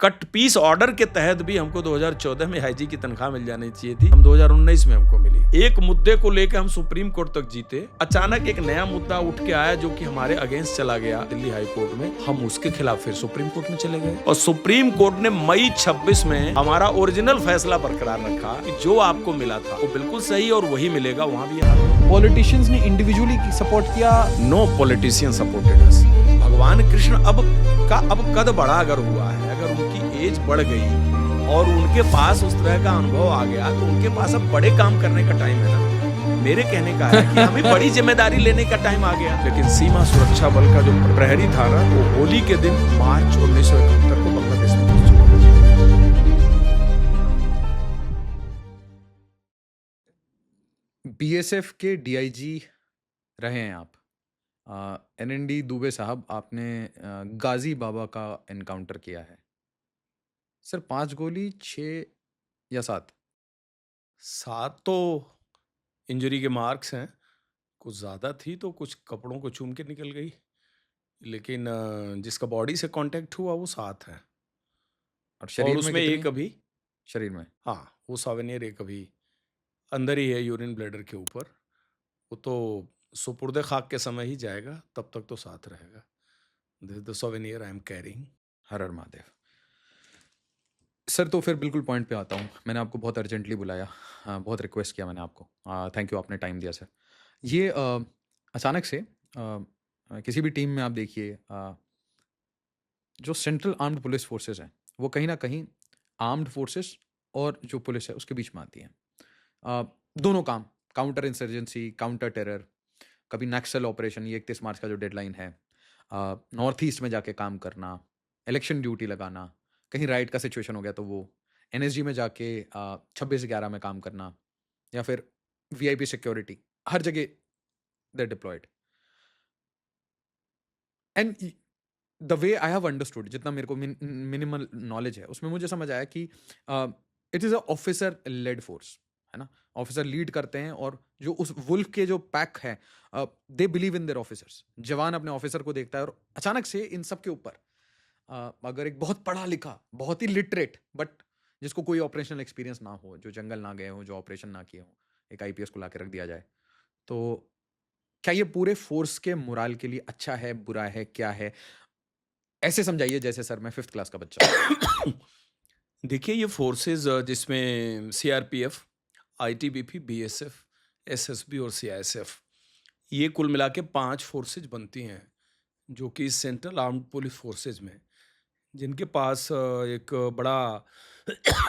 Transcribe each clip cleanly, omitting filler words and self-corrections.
Cut piece order के तहत भी हमको 2014 में आईजी की तनख्वाह मिल जानी चाहिए थी, हम 2019 में हमको मिली। एक मुद्दे को लेकर हम सुप्रीम कोर्ट तक जीते, अचानक एक नया मुद्दा उठ के आया जो कि हमारे अगेंस्ट चला गया दिल्ली हाई कोर्ट में, हम उसके खिलाफ फिर सुप्रीम कोर्ट में चले गए और सुप्रीम कोर्ट ने मई 26 में हमारा ओरिजिनल फैसला बरकरार रखा कि जो आपको मिला था वो बिल्कुल सही और वही मिलेगा, वहां भी पॉलिटिशियंस ने इंडिविजुअली सपोर्ट किया। No politician supported us. भगवान कृष्ण अब कद बड़ा अगर हुआ है, अगर उनकी एज बढ़ गई और उनके पास उस तरह का अनुभव आ गया तो उनके पास अब बड़े काम करने का टाइम है ना। मेरे कहने का है कि हमें बड़ी जिम्मेदारी लेने का टाइम आ गया। लेकिन सीमा सुरक्षा बल का जो प्रहरी था ना, वो होली के दिन मार्च 1971 को बांग्लादेश में पहुंच चुका। बीएसएफ के डीआईजी रहे हैं आप। एनएनडी दुबे साहब, आपने गाजी बाबा का एनकाउंटर किया है। सर 5 गोली 6 या 7? 7 तो इंजरी के मार्क्स हैं, कुछ ज्यादा थी तो कुछ कपड़ों को चूम के निकल गई, लेकिन जिसका बॉडी से कांटेक्ट हुआ वो 7 है। और शरीर और में उसमें कितनी? एक अभी, शरीर में हाँ वो सावेनियर एक अभी अंदर ही है, यूरिन ब्लैडर के ऊपर। वो तो सुपुर्दे खाक के समय ही जाएगा, तब तक तो साथ रहेगा। This is the souvenir I am carrying. Her her Mahadev. Sir तो फिर बिल्कुल पॉइंट पे आता हूँ। मैंने आपको बहुत अर्जेंटली बुलाया, बहुत रिक्वेस्ट किया मैंने आपको। थैंक यू, आपने टाइम दिया सर। ये अचानक से किसी भी टीम में आप देखिए, जो सेंट्रल आर्म्ड पुलिस फोर्सेस हैं वो कहीं ना कहीं आर्म्ड फोर्सेस और जो पुलिस है उसके बीच में आती हैं। दोनों काम, काउंटर इंसर्जेंसी, काउंटर टेरर, कभी नक्सल ऑपरेशन, ये 31 मार्च का जो डेडलाइन है, नॉर्थ ईस्ट में जाके काम करना, इलेक्शन ड्यूटी लगाना, कहीं राइट का सिचुएशन हो गया तो वो एनएसजी में जाके 26/11 में काम करना, या फिर वीआईपी सिक्योरिटी, हर जगह they deployed. And the way I have understood, जितना मेरे को मिनिमल नॉलेज है उसमें मुझे समझ आया कि it is a officer led force, है ना। ऑफिसर लीड करते हैं और जो उस वुल्फ के जो पैक है, they believe in their officers. जवान अपने ऑफिसर को देखता है और अचानक से इन सब के ऊपर अगर एक बहुत पढ़ा लिखा, बहुत ही लिटरेट, बट जिसको कोई ऑपरेशनल एक्सपीरियंस ना हो, जो जंगल ना गए हो, जो ऑपरेशन ना किए हो, एक आईपीएस को ला के रख दिया जाए, तो क्या ये पूरे फोर्स के मोराल के लिए अच्छा है, बुरा है, क्या है? ऐसे समझाइए जैसे सर मैं 5th क्लास का बच्चा। देखिए ये फोर्सेस जिसमें सीआरपीएफ, आईटीबीपी, बीएसएफ, एसएसबी और सीआईएसएफ, ये कुल मिला के 5 फोर्सेज बनती हैं जो कि सेंट्रल आर्म्ड पुलिस फोर्सेज में, जिनके पास एक बड़ा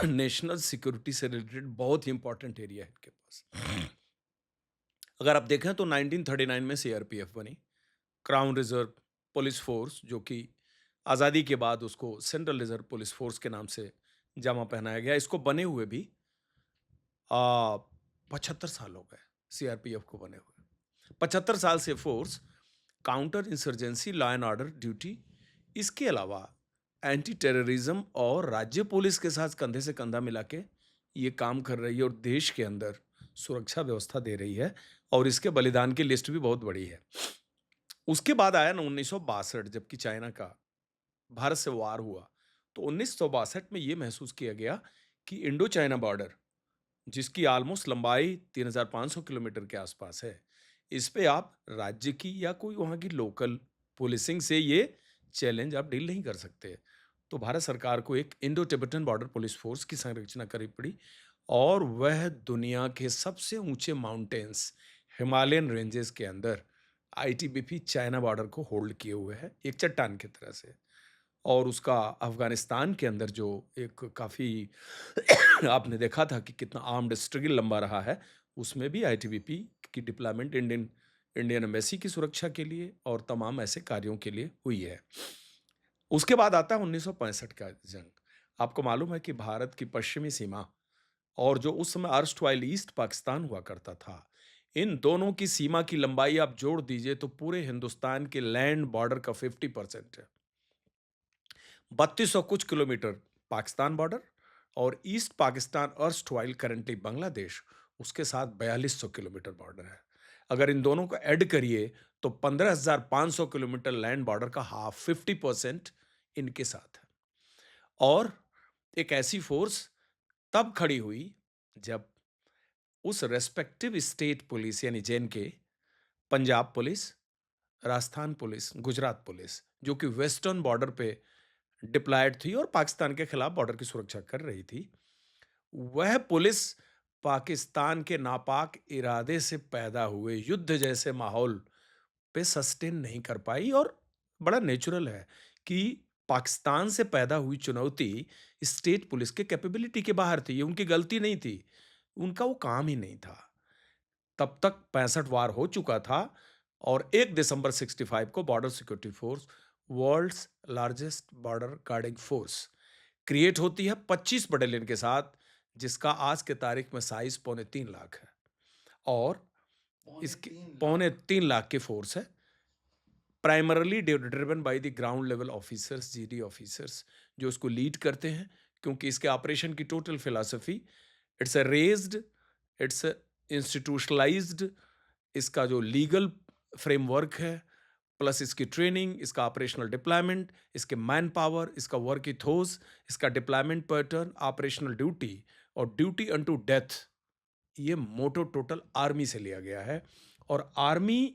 नेशनल सिक्योरिटी से रिलेटेड बहुत ही इंपॉर्टेंट एरिया है इनके पास। अगर आप देखें तो 1939 में सीआरपीएफ बनी, क्राउन रिजर्व पुलिस फोर्स, जो कि आज़ादी के बाद उसको सेंट्रल रिजर्व पुलिस फोर्स के नाम से जामा पहनाया गया। इसको बने हुए भी 75 साल हो गए सीआरपीएफ को बने हुए। 75 साल से force counter insurgency, law and order duty, इसके अलावा एंटी टेररिज्म और राज्य पुलिस के साथ कंधे से कंधा मिला के ये काम कर रही है और देश के अंदर सुरक्षा व्यवस्था दे रही है, और इसके बलिदान की लिस्ट भी बहुत बड़ी है। उसके बाद आया ना 1962, जबकि चाइना का भारत से वार हुआ, तो 1962 में यह महसूस किया गया कि इंडो चाइना बॉर्डर, जिसकी ऑलमोस्ट लंबाई 3500 किलोमीटर के आसपास है, इस पे आप राज्य की या कोई वहाँ की लोकल पुलिसिंग से ये चैलेंज आप डील नहीं कर सकते। तो भारत सरकार को एक Indo Tibetan border police force की संरचना करनी पड़ी, और वह दुनिया के सबसे ऊंचे माउंटेन्स हिमालयन रेंजेस के अंदर आईटीबीपी चाइना बॉर्डर को होल्ड किए हुए है एक चट्टान की तरह से। और उसका अफगानिस्तान के अंदर जो एक काफ़ी आपने देखा था कि कितना आर्म्ड स्ट्रगल लंबा रहा है, उसमें भी आईटीबीपी की डिप्लॉयमेंट इंडियन एम्बेसी की सुरक्षा के लिए और तमाम ऐसे कार्यों के लिए हुई है। उसके बाद आता है 1965 का जंग। आपको मालूम है कि भारत की पश्चिमी सीमा और जो उस समय अर्स्टवाइल ईस्ट पाकिस्तान हुआ करता था, इन दोनों की सीमा की लंबाई आप जोड़ दीजिए तो पूरे हिंदुस्तान के लैंड बॉर्डर का 50% है। 3200 कुछ किलोमीटर पाकिस्तान बॉर्डर, और east Pakistan erstwhile currently Bangladesh, उसके साथ 4200 किलोमीटर बॉर्डर है। अगर इन दोनों को ऐड करिए तो 15,500 किलोमीटर लैंड बॉर्डर का हाफ 50% इनके साथ है। और एक ऐसी फोर्स तब खड़ी हुई जब उस रेस्पेक्टिव स्टेट पुलिस यानी JNK, Punjab police, Rajasthan police, Gujarat police, जो कि वेस्टर्न बॉर्डर पे डिप्लॉयड थी और पाकिस्तान के खिलाफ बॉर्डर की सुरक्षा कर रही थी, वह पुलिस पाकिस्तान के नापाक इरादे से पैदा हुए युद्ध जैसे माहौल पे सस्टेन नहीं कर पाई। और बड़ा नेचुरल है कि पाकिस्तान से पैदा हुई चुनौती स्टेट पुलिस के कैपेबिलिटी के बाहर थी। ये उनकी गलती नहीं थी, उनका वो काम ही नहीं था। तब तक 65 वार हो चुका था और 1 दिसंबर 65 को border security force, world's largest border guarding force, create होती है 25 बटालियन के साथ, जिसका आज के तारीख में साइज 3.25 लाख है। और इसके 3.25 लाख की फोर्स है, primarily driven by the ground level officers, GD officers, जो इसको लीड करते हैं। क्योंकि इसके ऑपरेशन की total philosophy, it's a raised, it's institutionalised, इसका जो लीगल फ्रेमवर्क है, प्लस इसकी ट्रेनिंग, इसका ऑपरेशनल डिप्लॉयमेंट, इसके मैन पावर, इसका वर्क इथोस, इसका डिप्लॉयमेंट पैटर्न, ऑपरेशनल ड्यूटी और ड्यूटी अनटू डेथ, ये मोटो टोटल आर्मी से लिया गया है। और आर्मी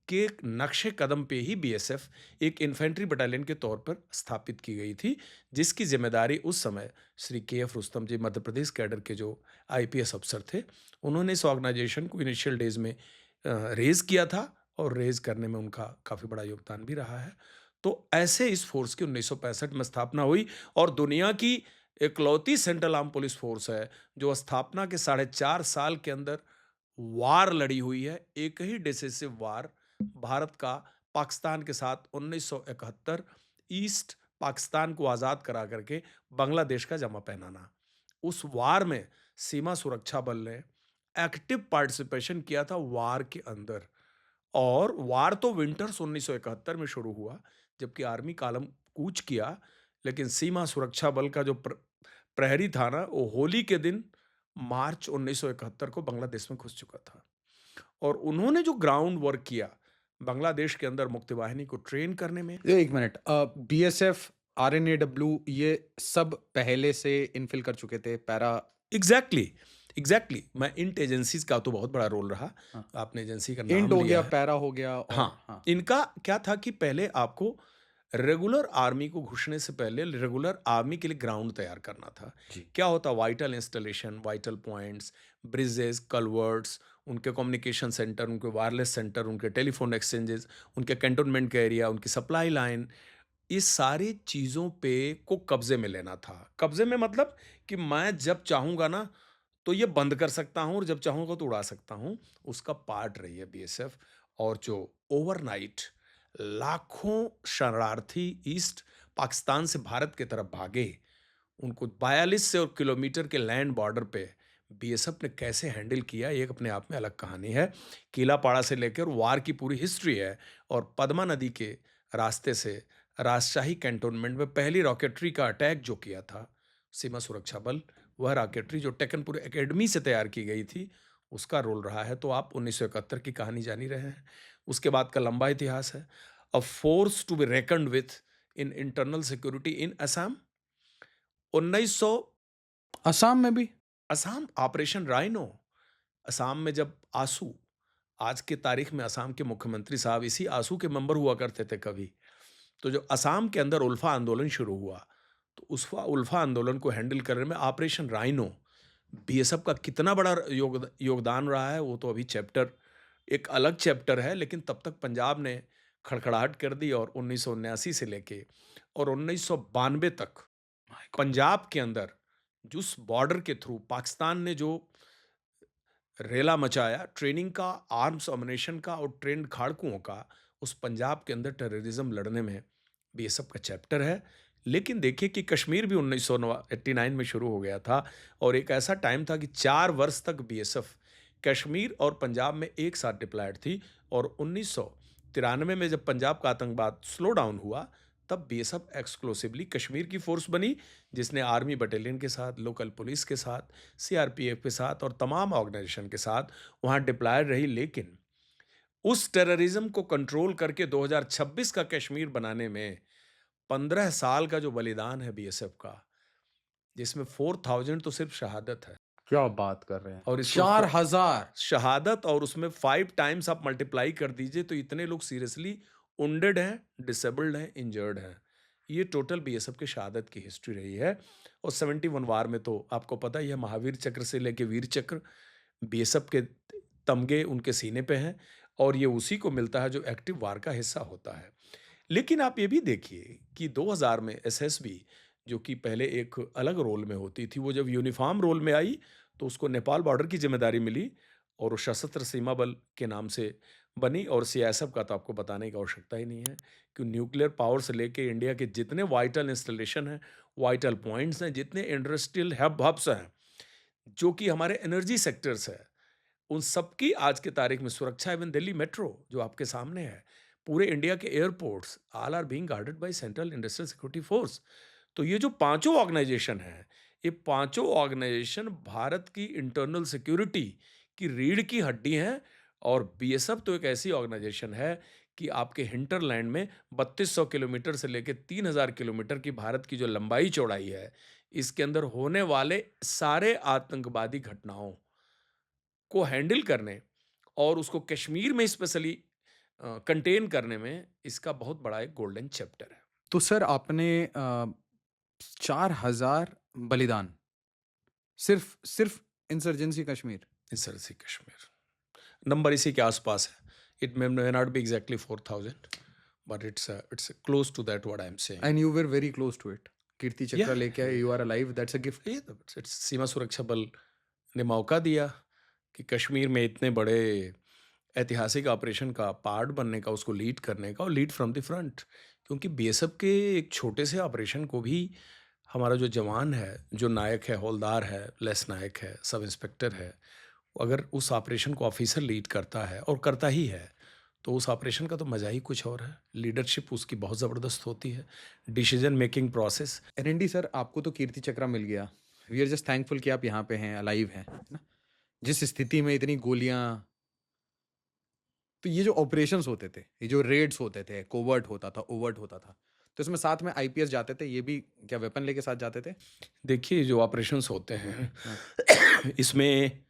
के नक्शे कदम पे ही बीएसएफ एक इन्फेंट्री बटालियन के तौर पर स्थापित की गई थी, जिसकी जिम्मेदारी उस समय श्री के एफ रुस्तम जी, मध्य प्रदेश कैडर के जो आईपीएस अफसर थे, उन्होंने इस ऑर्गेनाइजेशन को इनिशियल डेज में रेज किया था और रेज करने में उनका काफ़ी बड़ा योगदान भी रहा है। तो ऐसे इस फोर्स की 1965 में स्थापना हुई और दुनिया की इकलौती सेंट्रल आर्म पुलिस फोर्स है जो स्थापना के 4.5 साल के अंदर वार लड़ी हुई है। एक ही डिसिसिव वार भारत का पाकिस्तान के साथ 1971 ईस्ट पाकिस्तान को आज़ाद करा करके बांग्लादेश का जमा पहनाना। उस वार में सीमा सुरक्षा बल ने एक्टिव पार्टिसिपेशन किया था वार के अंदर। और वार तो विंटर्स 1971 में शुरू हुआ, जबकि आर्मी कालम कूच किया, लेकिन सीमा सुरक्षा बल का जो प्रहरी था ना, वो होली के दिन मार्च 1971 को बांग्लादेश में घुस चुका था। और उन्होंने जो ग्राउंड वर्क किया बांग्लादेश के अंदर मुक्ति वाहिनी को ट्रेन करने में। ये एक मिनट, बीएसएफ, आरएनएडब्ल्यू, ये सब पहले से इनफिल कर चुके थे पैरा। एग्जैक्टली एग्जैक्टली मैं इंट एजेंसीज का तो बहुत बड़ा रोल रहा। हाँ, आपने एजेंसी का इंट नाम हो लिया गया, है। पैरा हो गया, और हाँ, हाँ, इनका क्या था कि पहले आपको रेगुलर आर्मी को घुसने से पहले रेगुलर आर्मी के लिए ग्राउंड तैयार करना था। जी, क्या होता, vital installation, vital points, bridges, culverts, उनके कम्युनिकेशन सेंटर, उनके वायरलेस सेंटर, उनके टेलीफोन एक्सचेंजेस, उनके कैंटोनमेंट का एरिया, उनकी सप्लाई लाइन, इस सारी चीज़ों पे को कब्जे में लेना था। कब्जे में मतलब कि मैं जब चाहूँगा ना तो ये बंद कर सकता हूँ और जब चाहूँगा तो उड़ा सकता हूँ। उसका पार्ट रही है बीएसएफ। और जो ओवरनाइट लाखों शरणार्थी ईस्ट पाकिस्तान से भारत की तरफ भागे, उनको 42 से और किलोमीटर के लैंड बॉर्डर पे बीएसएफ ने कैसे हैंडल किया, एक अपने आप में अलग कहानी है। कीलापाड़ा से लेकर वार की पूरी हिस्ट्री है। और पद्मा नदी के रास्ते से राजशाही कैंटोनमेंट में पहली रॉकेटरी का अटैक जो किया था सीमा सुरक्षा बल, वह रॉकेटरी जो टेकनपुर एकेडमी से तैयार की गई थी, उसका रोल रहा है। तो आप 1971 की कहानी जान ही रहे हैं। उसके बाद का लंबा इतिहास है। A force to be reckoned with in internal security in Assam. 1900 Assam में भी। Assam operation rhino. असम में जब आंसू, आज के तारीख में असम के मुख्यमंत्री साहब इसी आंसू के मेंबर हुआ करते थे कभी। तो जो असम के अंदर उल्फा आंदोलन शुरू हुआ, तो उस उल्फा आंदोलन को हैंडल करने में ऑपरेशन राइनो बीएसएफ का कितना बड़ा योगदान रहा है, वो तो अभी चैप्टर, एक अलग चैप्टर है। लेकिन तब तक पंजाब ने खड़खड़ाहट कर दी और 1979 से लेके और 1992 तक पंजाब के अंदर जिस बॉर्डर के थ्रू पाकिस्तान ने जो रेला मचाया ट्रेनिंग का, आर्म्स अम्युनिशन का और ट्रेंड खाड़कुओं का, उस पंजाब के अंदर टेररिज्म लड़ने में बीएसएफ का चैप्टर है। लेकिन देखिए कि कश्मीर भी 1989 में शुरू हो गया था और एक ऐसा टाइम था कि 4 वर्ष तक बीएसएफ कश्मीर और पंजाब में एक साथ डिप्लॉयड थी। और 1993 में जब पंजाब का आतंकवाद स्लो डाउन हुआ, तब बीएसएफ एक्सक्लूसिवली कश्मीर की फोर्स बनी, जिसने आर्मी बटालियन के साथ, लोकल पुलिस के साथ, सीआरपीएफ के साथ और तमाम ऑर्गेनाइजेशन के साथ वहाँ डिप्लॉयड रही। लेकिन उस टेररिज्म को कंट्रोल करके 2026 का कश्मीर बनाने में 15 साल का जो बलिदान है बीएसएफ का, जिसमें 4000 तो सिर्फ शहादत है। क्या बात कर रहे हैं? और इसको 4000 शहादत और उसमें 5 टाइम्स आप मल्टीप्लाई कर दीजिए तो इतने लोग सीरियसली वुंडेड हैं, डिसेबल्ड हैं, इंजर्ड हैं। ये टोटल बीएसएफ के शहादत की हिस्ट्री रही है। और 71 वार में तो आपको पता ही है, महावीर चक्र से लेके वीर चक्र बीएसएफ के तमगे उनके सीने पे हैं और ये उसी को मिलता है जो एक्टिव वार का हिस्सा होता है। लेकिन आप ये भी देखिए कि 2000 में एसएसबी, जो कि पहले एक अलग रोल में होती थी, वो जब यूनिफॉर्म रोल में आई तो उसको नेपाल बॉर्डर की जिम्मेदारी मिली और वो सशस्त्र सीमा बल के नाम से बनी। और सीआईएसएफ का तो आपको बताने की आवश्यकता ही नहीं है कि न्यूक्लियर पावर से लेके इंडिया के जितने वाइटल इंस्टॉलेशन हैं, वाइटल पॉइंट्स हैं, जितने इंडस्ट्रियल हब्स हैं, जो कि हमारे एनर्जी सेक्टर्स है, उन सबकी आज के तारीख में सुरक्षा। इवन दिल्ली मेट्रो जो आपके सामने है, पूरे इंडिया के airports all are being guarded by central industrial security force. तो ये जो पांचों ऑर्गेनाइजेशन हैं, ये पांचों ऑर्गेनाइजेशन भारत की इंटरनल सिक्योरिटी की रीढ़ की हड्डी हैं। और बीएसएफ तो एक ऐसी ऑर्गेनाइजेशन है कि आपके हिंटरलैंड में 3200 किलोमीटर से लेकर 3000 किलोमीटर की भारत की जो लंबाई चौड़ाई है, इसके अंदर होने वाले सारे आतंकवादी घटनाओं को हैंडल करने और उसको कश्मीर में स्पेशली कंटेन करने में इसका बहुत बड़ा एक गोल्डन चैप्टर है। तो सर आपने 4000 बलिदान सिर्फ सिर्फ insurgency Kashmir. Insurgency Kashmir number इसी के आसपास है। It may not be exactly 4000 but it's close to that what I am saying. And you were very close to it. Kirti Chakra Yeah, लेके आए, you are alive, that's a gift. It's Seema Suraksha Bal ने मौका दिया कि कश्मीर में इतने बड़े ऐतिहासिक ऑपरेशन का पार्ट बनने का, उसको लीड करने का, और लीड फ्रॉम द फ्रंट। क्योंकि बीएसएफ के एक छोटे से ऑपरेशन को भी हमारा जो जवान है, जो नायक है, हौलदार है, लेस नायक है, सब इंस्पेक्टर है, अगर उस ऑपरेशन को ऑफिसर लीड करता है और करता ही है, तो उस ऑपरेशन का तो मज़ा ही कुछ और है। लीडरशिप उसकी बहुत ज़बरदस्त होती है, डिसीजन मेकिंग प्रोसेस। एनएनडी सर, आपको तो कीर्ति चक्र मिल गया, वी आर जस्ट थैंकफुल कि आप यहाँ पे हैं, अलाइव हैं, है ना। जिस स्थिति में इतनी गोलियां, तो ये जो ऑपरेशंस होते थे, ये जो रेड्स होते थे, कोवर्ट होता था, ओवर्ट होता था, तो इसमें साथ में आईपीएस जाते थे, ये भी क्या वेपन लेके साथ जाते थे? देखिए जो ऑपरेशंस होते हैं हाँ, इसमें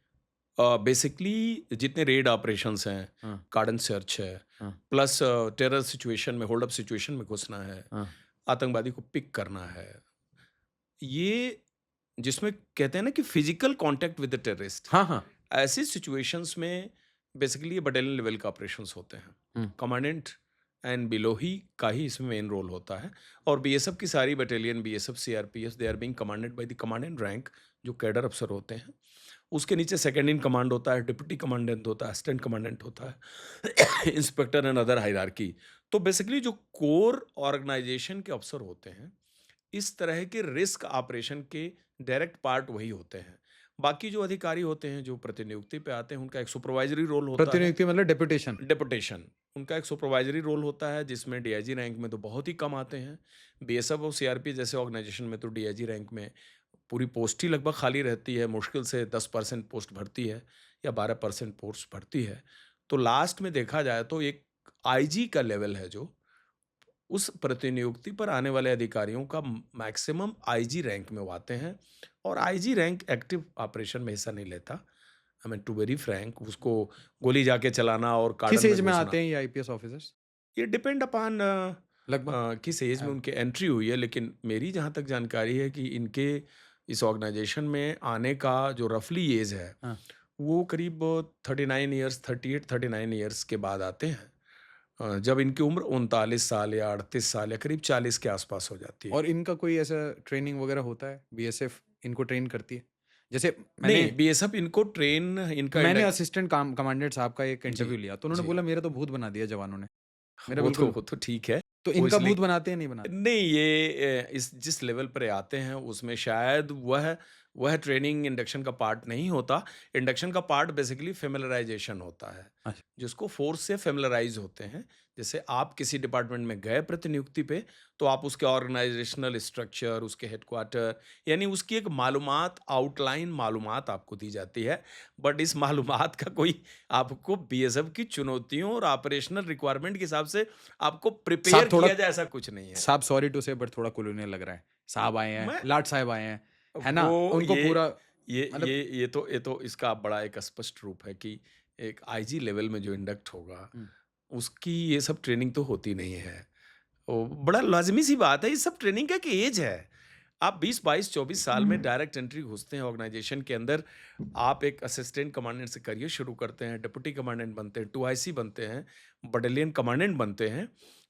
बेसिकली जितने रेड ऑपरेशंस हैं, हाँ, कार्डन सर्च है, हाँ, प्लस टेरर सिचुएशन में, होल्ड अप सिचुएशन में घुसना है, हाँ, आतंकवादी को पिक करना है, ये जिसमें कहते हैं ना कि physical contact with the terrorist, हाँ, हाँ, ऐसी सिचुएशंस में बेसिकली ये बटालियन लेवल का ऑपरेशंस होते हैं। कमांडेंट एंड बिलो ही का ही इसमें मेन रोल होता है। और बीएसएफ की सारी battalion, BSF, CRPF, they are being commanded by the commandant rank, जो कैडर अफसर होते हैं। उसके नीचे सेकंड इन कमांड होता है, डिप्टी कमांडेंट होता है, असिस्टेंट कमांडेंट होता है, इंस्पेक्टर एंड अदर हायरार्की। तो बेसिकली जो कोर ऑर्गेनाइजेशन के अफसर होते हैं, इस तरह के रिस्क ऑपरेशन के डायरेक्ट पार्ट वही होते हैं। बाकी जो अधिकारी होते हैं, जो प्रतिनियुक्ति पे आते हैं, उनका एक सुपरवाइजरी रोल होता है। प्रतिनियुक्ति मतलब डेपुटेशन। डेपुटेशन, उनका एक सुपरवाइजरी रोल होता है, जिसमें डीआईजी रैंक में तो बहुत ही कम आते हैं। बीएसएफ और सीआरपी जैसे ऑर्गेनाइजेशन में तो डीआईजी रैंक में पूरी पोस्ट ही लगभग खाली रहती है, मुश्किल से 10% पोस्ट भरती है या 12% पोस्ट भरती है। तो लास्ट में देखा जाए तो एक आईजी का लेवल है, जो उस प्रतिनियुक्ति पर आने वाले अधिकारियों का मैक्सिमम आईजी रैंक में वो आते हैं। और आईजी रैंक एक्टिव ऑपरेशन में हिस्सा नहीं लेता। I mean to very frank, उसको गोली जाके चलाना और किस कार्डन एज में घुसना, आते हैं ये आईपीएस ऑफिसर्स ये डिपेंड अपॉन लगभग? किस एज में उनके एंट्री हुई है। लेकिन मेरी जहाँ तक जानकारी है कि इनके इस ऑर्गेनाइजेशन में आने का जो रफली एज है, हाँ। वो करीब 39 ईयर्स, 38-39 ईयर्स के बाद आते हैं। जब इनकी उम्र 39 साल या 38 साल या करीब 40 के आसपास हो जाती है। और इनका कोई ऐसा ट्रेनिंग वगैरह होता है? बीएसएफ इनको ट्रेन करती है? जैसे नहीं, बीएसएफ इनको ट्रेन, इनका मैंने असिस्टेंट कमांडेंट साहब का एक इंटरव्यू लिया, तो उन्होंने जी। बोला मेरा तो भूत बना दिया जवानों ने। मेरा वो तो ठीक है। तो वो इनका इसलिए भूत बनाते हैं नहीं बनाते? नहीं, ये इस जिस लेवल पर आते हैं उसमें शायद वह ट्रेनिंग इंडक्शन का पार्ट नहीं होता। इंडक्शन का पार्ट बेसिकली फेमिलराइजेशन होता है, अच्छा। जिसको फोर्स से फेमिलराइज होते हैं। जैसे आप किसी डिपार्टमेंट में गए प्रतिनियुक्ति पे, तो आप उसके ऑर्गेनाइजेशनल स्ट्रक्चर, उसके हेडक्वार्टर, यानी उसकी एक मालूमात, आउटलाइन मालूमात आपको दी जाती है। बट इस मालूमात का कोई आपको बीएसएफ की चुनौतियों और ऑपरेशनल रिक्वायरमेंट के हिसाब से आपको प्रिपेयर थोड़ा किया जाए, ऐसा कुछ नहीं है। साहब, सॉरी टू से बट थोड़ा कॉलोनियल लग रहा है। साहब आए हैं, मैं लाट साहब आए हैं, है ना? वो उनको पूरा ये मतलब ये तो इसका बड़ा एक स्पष्ट रूप है कि एक आईजी लेवल में जो इंडक्ट होगा, हुँ, उसकी ये सब ट्रेनिंग तो होती नहीं है। ओ, बड़ा लाज़मी सी बात है, ये सब ट्रेनिंग का एक एज है। आप 20, 22, 24 साल में डायरेक्ट एंट्री घुसते हैं ऑर्गेनाइज़ेशन के अंदर, आप एक असिस्टेंट कमांडेंट से करियर शुरू करते हैं, डिप्टी कमांडेंट बनते हैं, 2IC बनते हैं, बटालियन कमांडेंट बनते हैं।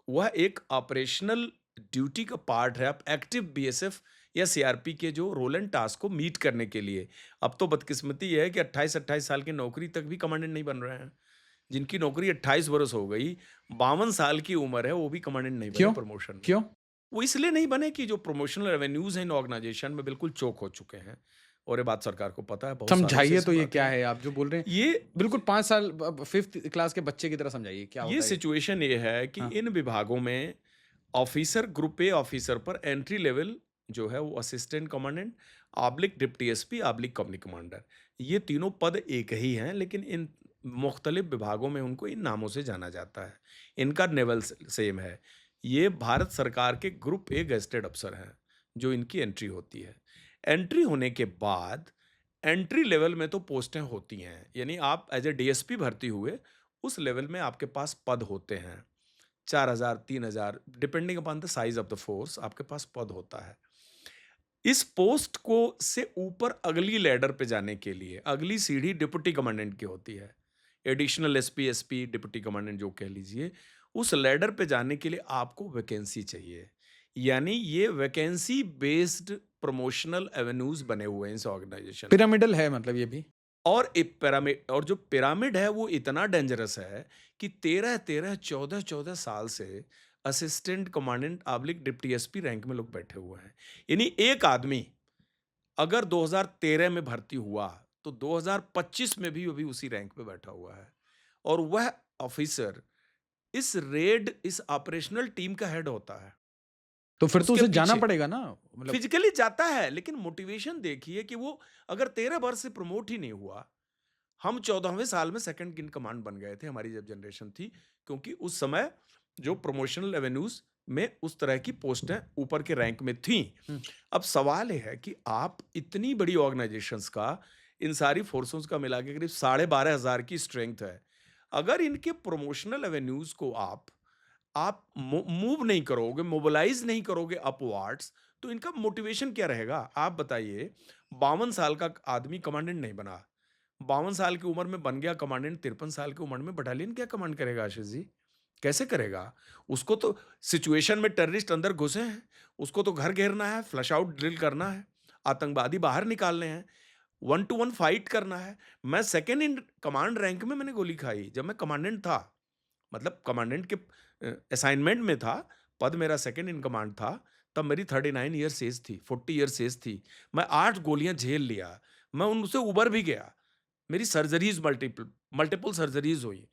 वह एक ऑपरेशनल ड्यूटी का पार्ट है। आप एक्टिव बीएसएफ या सीआरपी के जो रोल एंड टास्क को मीट करने के लिए, अब तो बदकिस्मती ये है कि 28-28 साल की नौकरी तक भी कमांडेंट नहीं बन रहे हैं। जिनकी नौकरी 28 बरस हो गई, 52 साल की उम्र है, वो भी कमांडेंट नहीं बने क्यों? प्रमोशन में। क्यों? वो इसलिए नहीं बने कि जो प्रमोशनल रेवेन्यूज़ हैं इन ऑर्गेनाइजेशन में बिल्कुल चोक हो चुके हैं, और ये बात सरकार को पता है, बहुत सालों से समझाइए ऐसी तो ये बातें क्या हैं। है आप जो बोल रहे हैं? ये बिल्कुल 5 साल 5th क्लास के बच्चे की तरह समझाइए, क्या ये होता है ये? सिचुएशन ये है कि हाँ, इन विभागों में ऑफिसर, ग्रुप ए ऑफिसर पर एंट्री लेवल जो है वो assistant commandant, oblique deputy SP, oblique company commander, ये तीनों पद एक ही हैं, लेकिन इन मुख्तलिफ विभागों में उनको इन नामों से जाना जाता है। इनका लेवल सेम है। ये भारत सरकार के ग्रुप ए गेस्टेड अफसर हैं, जो इनकी एंट्री होती है। एंट्री होने के बाद एंट्री लेवल में तो पोस्टें होती हैं, यानी आप एज ए डीएसपी भर्ती हुए, उस लेवल में आपके पास पद होते हैं। 4,000, 3,000 depending upon the size of the force आपके पास पद होता है। इस पोस्ट को से ऊपर अगली लैडर पे जाने के लिए अगली सीढ़ी डिप्टी कमांडेंट की होती है। Additional SP, SP, deputy commandant जो कह लीजिए, उस लैडर पे जाने के लिए आपको वैकेंसी चाहिए। यानी ये वैकेंसी बेस्ड प्रमोशनल एवेन्यूज बने हुए हैं इस ऑर्गेनाइजेशन में। पिरामिडल है मतलब ये भी? और एक पिरामिड, और जो पिरामिड है वो इतना डेंजरस है कि 13-13, 14-14 साल से assistant commandant oblique deputy SP rank में लोग बैठे हुए हैं। यानी एक आदमी अगर 2013 में भर्ती हुआ तो 2025 में भी उसी रैंक पे बैठा हुआ है, और वह ऑफिसर इस ऑपरेशनल टीम का हेड होता है। तो फिर तो उसके उसे जाना पीछे पड़ेगा ना? मतलब फिजिकली जाता है, लेकिन मोटिवेशन देखिए कि वो अगर 13 वर्ष से प्रमोट ही नहीं हुआ, हम 14वें साल में सेकंड इन कमांड बन गए थे, हमारी जब जनरेशन थी, क्योंकि उस समय जो प्रमोशनल एवेन्यूज में उस तरह की पोस्टें ऊपर के रैंक में थीं। हुँ, अब सवाल ये है कि आप इतनी बड़ी ऑर्गेनाइजेशंस का, इन सारी फोर्सेस का मिला के करीब 12,500 की स्ट्रेंथ है। अगर इनके प्रमोशनल एवेन्यूज को आप मूव नहीं करोगे, मोबिलाइज नहीं करोगे अपवार्ड्स, तो इनका मोटिवेशन क्या रहेगा? आप बताइए, 52 साल का आदमी कमांडेंट नहीं बना, 52 साल की उम्र में बन गया कमांडेंट, 53 साल की उम्र में बटालियन क्या कमांड करेगा आशीष जी? कैसे करेगा? उसको तो सिचुएशन में टेररिस्ट अंदर घुसे हैं, उसको तो घर घेरना है, फ्लश आउट ड्रिल करना है, आतंकवादी बाहर निकालने हैं, 1 टू 1 फाइट करना है। मैं सेकंड इन कमांड रैंक में मैंने गोली खाई जब मैं कमांडेंट था। मतलब कमांडेंट के असाइनमेंट में था, पद मेरा सेकंड इन कमांड था, तब मेरी 39 ईयर्स एज थी, 40 ईयर्स एज थी। मैं 8 गोलियां झेल लिया, मैं उनसे उबर भी गया। मेरी सर्जरीज मल्टीपल मल्टीपल सर्जरीज हुई।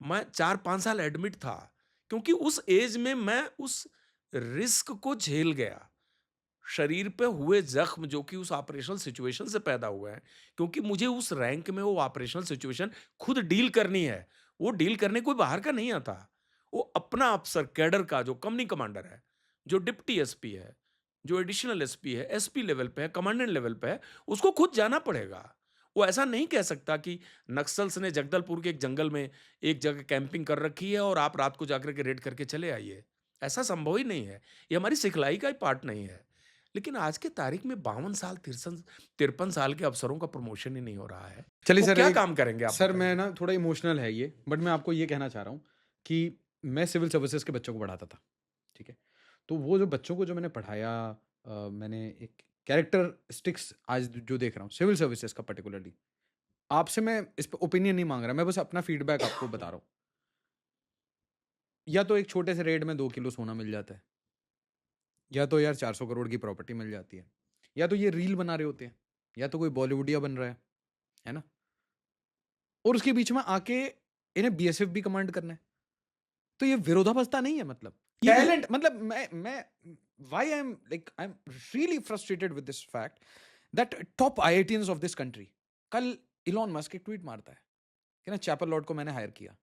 मैं 4-5 साल एडमिट था, क्योंकि उस एज में मैं उस रिस्क को झेल गया। शरीर पे हुए जख्म जो कि उस ऑपरेशनल सिचुएशन से पैदा हुए हैं, क्योंकि मुझे उस रैंक में वो ऑपरेशनल सिचुएशन खुद डील करनी है। वो डील करने कोई बाहर का नहीं आता। वो अपना अफसर कैडर का जो कंपनी कमांडर है, जो डिप्टी एसपी है, जो एडिशनल एसपी है, एसपी लेवल पे है, कमांडेंट लेवल पे है, उसको खुद जाना पड़ेगा। वो ऐसा नहीं कह सकता कि नक्सल्स ने जगदलपुर के एक जंगल में एक जगह कैंपिंग कर रखी है और आप रात को जाकर के रेड करके चले आइए। ऐसा संभव ही नहीं है। ये हमारी सिखलाई का ही पार्ट नहीं है। लेकिन आज के तारीख में 52 साल, 53 साल के अफसरों का प्रमोशन ही नहीं हो रहा है। चलिए वो सर क्या एक काम करेंगे आप सर मैं बताइए? ना थोड़ा इमोशनल है ये, बट मैं आपको ये कहना चाह रहा हूँ कि मैं सिविल सर्विसेज़ के बच्चों को पढ़ाता था, ठीक है? तो वो जो बच्चों को जो मैंने पढ़ाया मैंने एक कैरेक्टरिस्टिक्स आज जो देख रहा हूँ सिविल सर्विसेज़ का पर्टिकुलरली, आपसे मैं इस पे ओपिनियन नहीं माँग रहा, मैं बस अपना फीडबैक आपको बता रहा हूँ। या तो एक छोटे से रेड में 2 किलो सोना मिल जाता है, या तो यार 400 करोड़ की प्रॉपर्टी मिल जाती है, या तो ये रील बना रहे होते हैं, या तो कोई बॉलीवुडिया बन रहा है ना? और उसके बीच में आके इन्हें बीएसएफ भी कमांड करना है। तो ये विरोधाभासता नहीं है मतलब? ये वि टैलेंट मतलब मैं why I am really frustrated with this fact that top IITians of this country कल इलॉन मस्क एक ट्वीट मारता है कि ना चैपल लॉर्ड को मैंने हायर किया।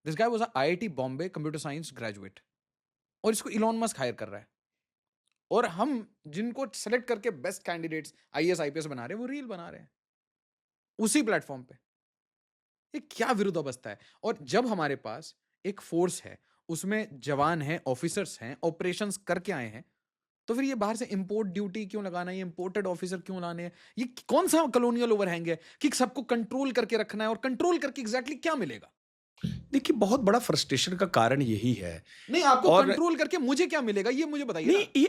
This guy was a IIT Bombay computer science graduate और इसको इलॉन मस्क हायर कर रहा है। और हम जिनको सेलेक्ट करके बेस्ट कैंडिडेट्स आईएएस आईपीएस बना रहे हैं वो रील बना रहे हैं उसी प्लेटफॉर्म पे। ये क्या विरोधावस्था है? और जब हमारे पास एक फोर्स है, उसमें जवान हैं, ऑफिसर्स हैं, ऑपरेशंस करके आए हैं, तो फिर ये बाहर से इंपोर्ट ड्यूटी क्यों लगाना है? ये इंपोर्टेड ऑफिसर क्यों लाने हैं? ये कौन सा कॉलोनियल ओवरहैंग है कि सबको कंट्रोल करके रखना है? और कंट्रोल करके एग्जैक्टली क्या मिलेगा? देखिए, बहुत बड़ा फ्रस्ट्रेशन का कारण यही है। नहीं, आपको और कंट्रोल करके मुझे क्या मिलेगा ये मुझे बताइए नहीं,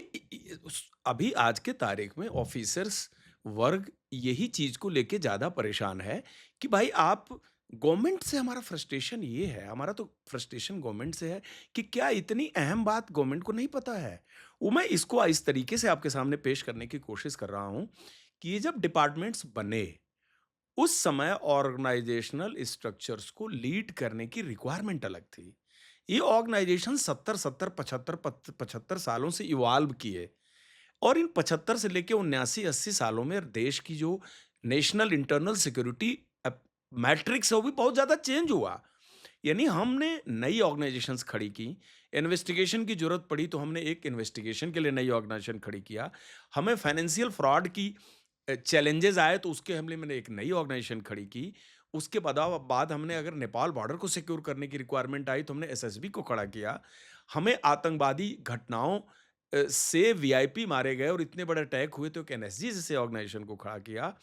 ना। अभी आज के तारीख में ऑफिसर्स वर्ग यही चीज को लेके ज्यादा परेशान है कि भाई आप गवर्नमेंट से, हमारा फ्रस्ट्रेशन ये है, हमारा तो फ्रस्ट्रेशन गवर्नमेंट से है कि क्या इतनी अहम बात गवर्नमेंट को नहीं पता है। वो मैं इसको इस तरीके से आपके सामने पेश करने की कोशिश कर रहा हूं कि ये जब डिपार्टमेंट्स बने, उस समय ऑर्गेनाइजेशनल स्ट्रक्चर्स को लीड करने की रिक्वायरमेंट अलग थी। ये ऑर्गेनाइजेशन 70 75 सालों से इवॉल्व किए, और इन 75 से लेके 79 80 सालों में देश की जो नेशनल इंटरनल सिक्योरिटी मैट्रिक्स है वो भी बहुत ज़्यादा चेंज हुआ। यानी हमने नई ऑर्गेनाइजेशंस खड़ी की, इन्वेस्टिगेशन की जरूरत पड़ी तो हमने एक इन्वेस्टिगेशन के लिए नई ऑर्गेनाइजेशन खड़ी किया, हमें फाइनेंशियल फ्रॉड की चैलेंजेस आए तो उसके हमले में एक नई ऑर्गेनाइजेशन खड़ी की। उसके बाद हमने अगर नेपाल बॉर्डर को सिक्योर करने की रिक्वायरमेंट आई तो हमने एसएसबी को खड़ा किया। हमें आतंकवादी घटनाओं से वीआईपी मारे गए और इतने बड़े अटैक हुए तो एक एनएसजी जैसे ऑर्गेनाइजेशन को खड़ा किया।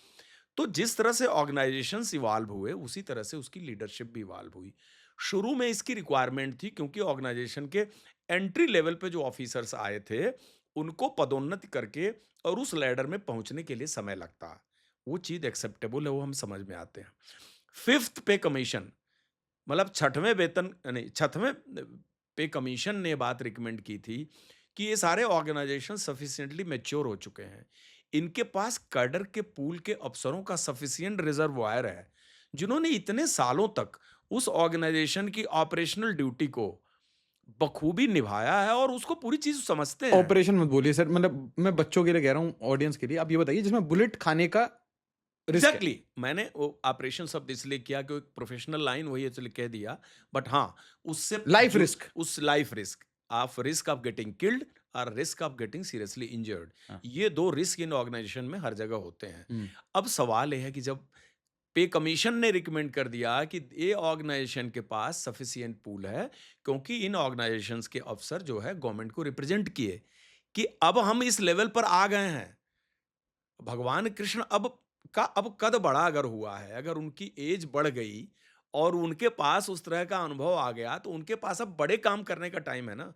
तो जिस तरह से ऑर्गेनाइजेशंस इवॉल्व हुए उसी तरह से उसकी लीडरशिप भी इवॉल्व हुई। शुरू में इसकी रिक्वायरमेंट थी क्योंकि ऑर्गेनाइजेशन के एंट्री लेवल पे जो ऑफिसर्स आए थे उनको पदोन्नति करके और उस लैडर में पहुंचने के लिए समय लगता। वो चीज एक्सेप्टेबल है, वो हम समझ में आते हैं। फिफ्थ पे कमीशन, मतलब छठवें वेतन नहीं, छठवें पे कमीशन ने बात रिकमेंड की थी कि ये सारे ऑर्गेनाइजेशन सफिशिएंटली मैच्योर हो चुके हैं, इनके पास कैडर के पूल के अफसरों का सफिशिएंट रिजर्वायर है जिन्होंने इतने सालों तक उस ऑर्गेनाइजेशन की ऑपरेशनल ड्यूटी को बखूबी निभाया है और उसको पूरी चीज समझते हैं। ऑपरेशन मत बोलिए सर, मतलब मैं बच्चों के लिए कह रहा हूँ, ऑडियंस के लिए। आप ये बताइए जिसमें बुलेट खाने का रिस्क है। एग्जैक्टली मैंने वो ऑपरेशन शब्द इसलिए किया कि एक प्रोफेशनल लाइन वही इसलिए कह दिया, बट हाँ, उससे लाइफ रिस्क। उस life risk of risk of getting killed और risk of getting seriously injured, हाँ। ये दो रिस्क इन ऑर्गेनाइजेशन में हर जगह होते हैं। हम्म। अब सवाल यह है कि जब पे कमीशन ने रिकमेंड कर दिया कि ये ऑर्गेनाइजेशन के पास सफिशिएंट पूल है क्योंकि इन ऑर्गेनाइजेशंस के अफसर जो है गवर्नमेंट को रिप्रेजेंट किए कि अब हम इस लेवल पर आ गए हैं, भगवान कृष्ण अब कद बड़ा अगर हुआ है, अगर उनकी एज बढ़ गई और उनके पास उस तरह का अनुभव आ गया तो उनके पास अब बड़े काम करने का टाइम है ना।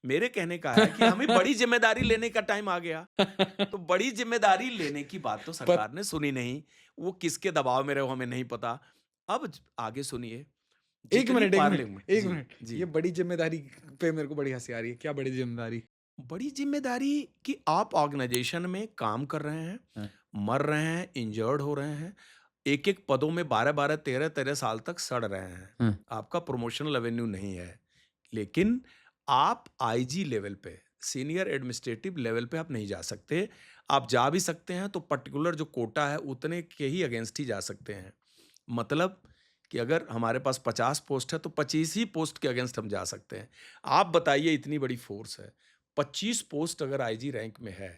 मेरे कहने का है कि हमें बड़ी जिम्मेदारी लेने का टाइम आ गया। तो बड़ी जिम्मेदारी लेने की बात तो सरकार ने सुनी नहीं, वो किसके दबाव में रहे हमें नहीं पता। अब आगे सुनिए। एक जितनी मिनट पार्लियामेंट एक जी मिनट, जी ये बड़ी जिम्मेदारी पे मेरे को बड़ी हंसी आ रही है। क्या बड़ी जिम्मेदारी? बड़ी जिम्मेदारी कि आप ऑर्गेनाइजेशन में काम कर रहे हैं, हाँ। मर रहे हैं, इंजर्ड हो रहे हैं, एक एक पदों में 12 12 13 13 साल तक सड़ रहे हैं, हाँ। आपका प्रमोशनल रेवेन्यू नहीं है, लेकिन आप आईजी लेवल पे, सीनियर एडमिनिस्ट्रेटिव लेवल पे आप नहीं जा सकते। आप जा भी सकते हैं तो पर्टिकुलर जो कोटा है उतने के ही अगेंस्ट ही जा सकते हैं। मतलब कि अगर हमारे पास 50 पोस्ट है तो 25 ही पोस्ट के अगेंस्ट हम जा सकते हैं। आप बताइए, इतनी बड़ी फोर्स है, 25 पोस्ट अगर आईजी रैंक में है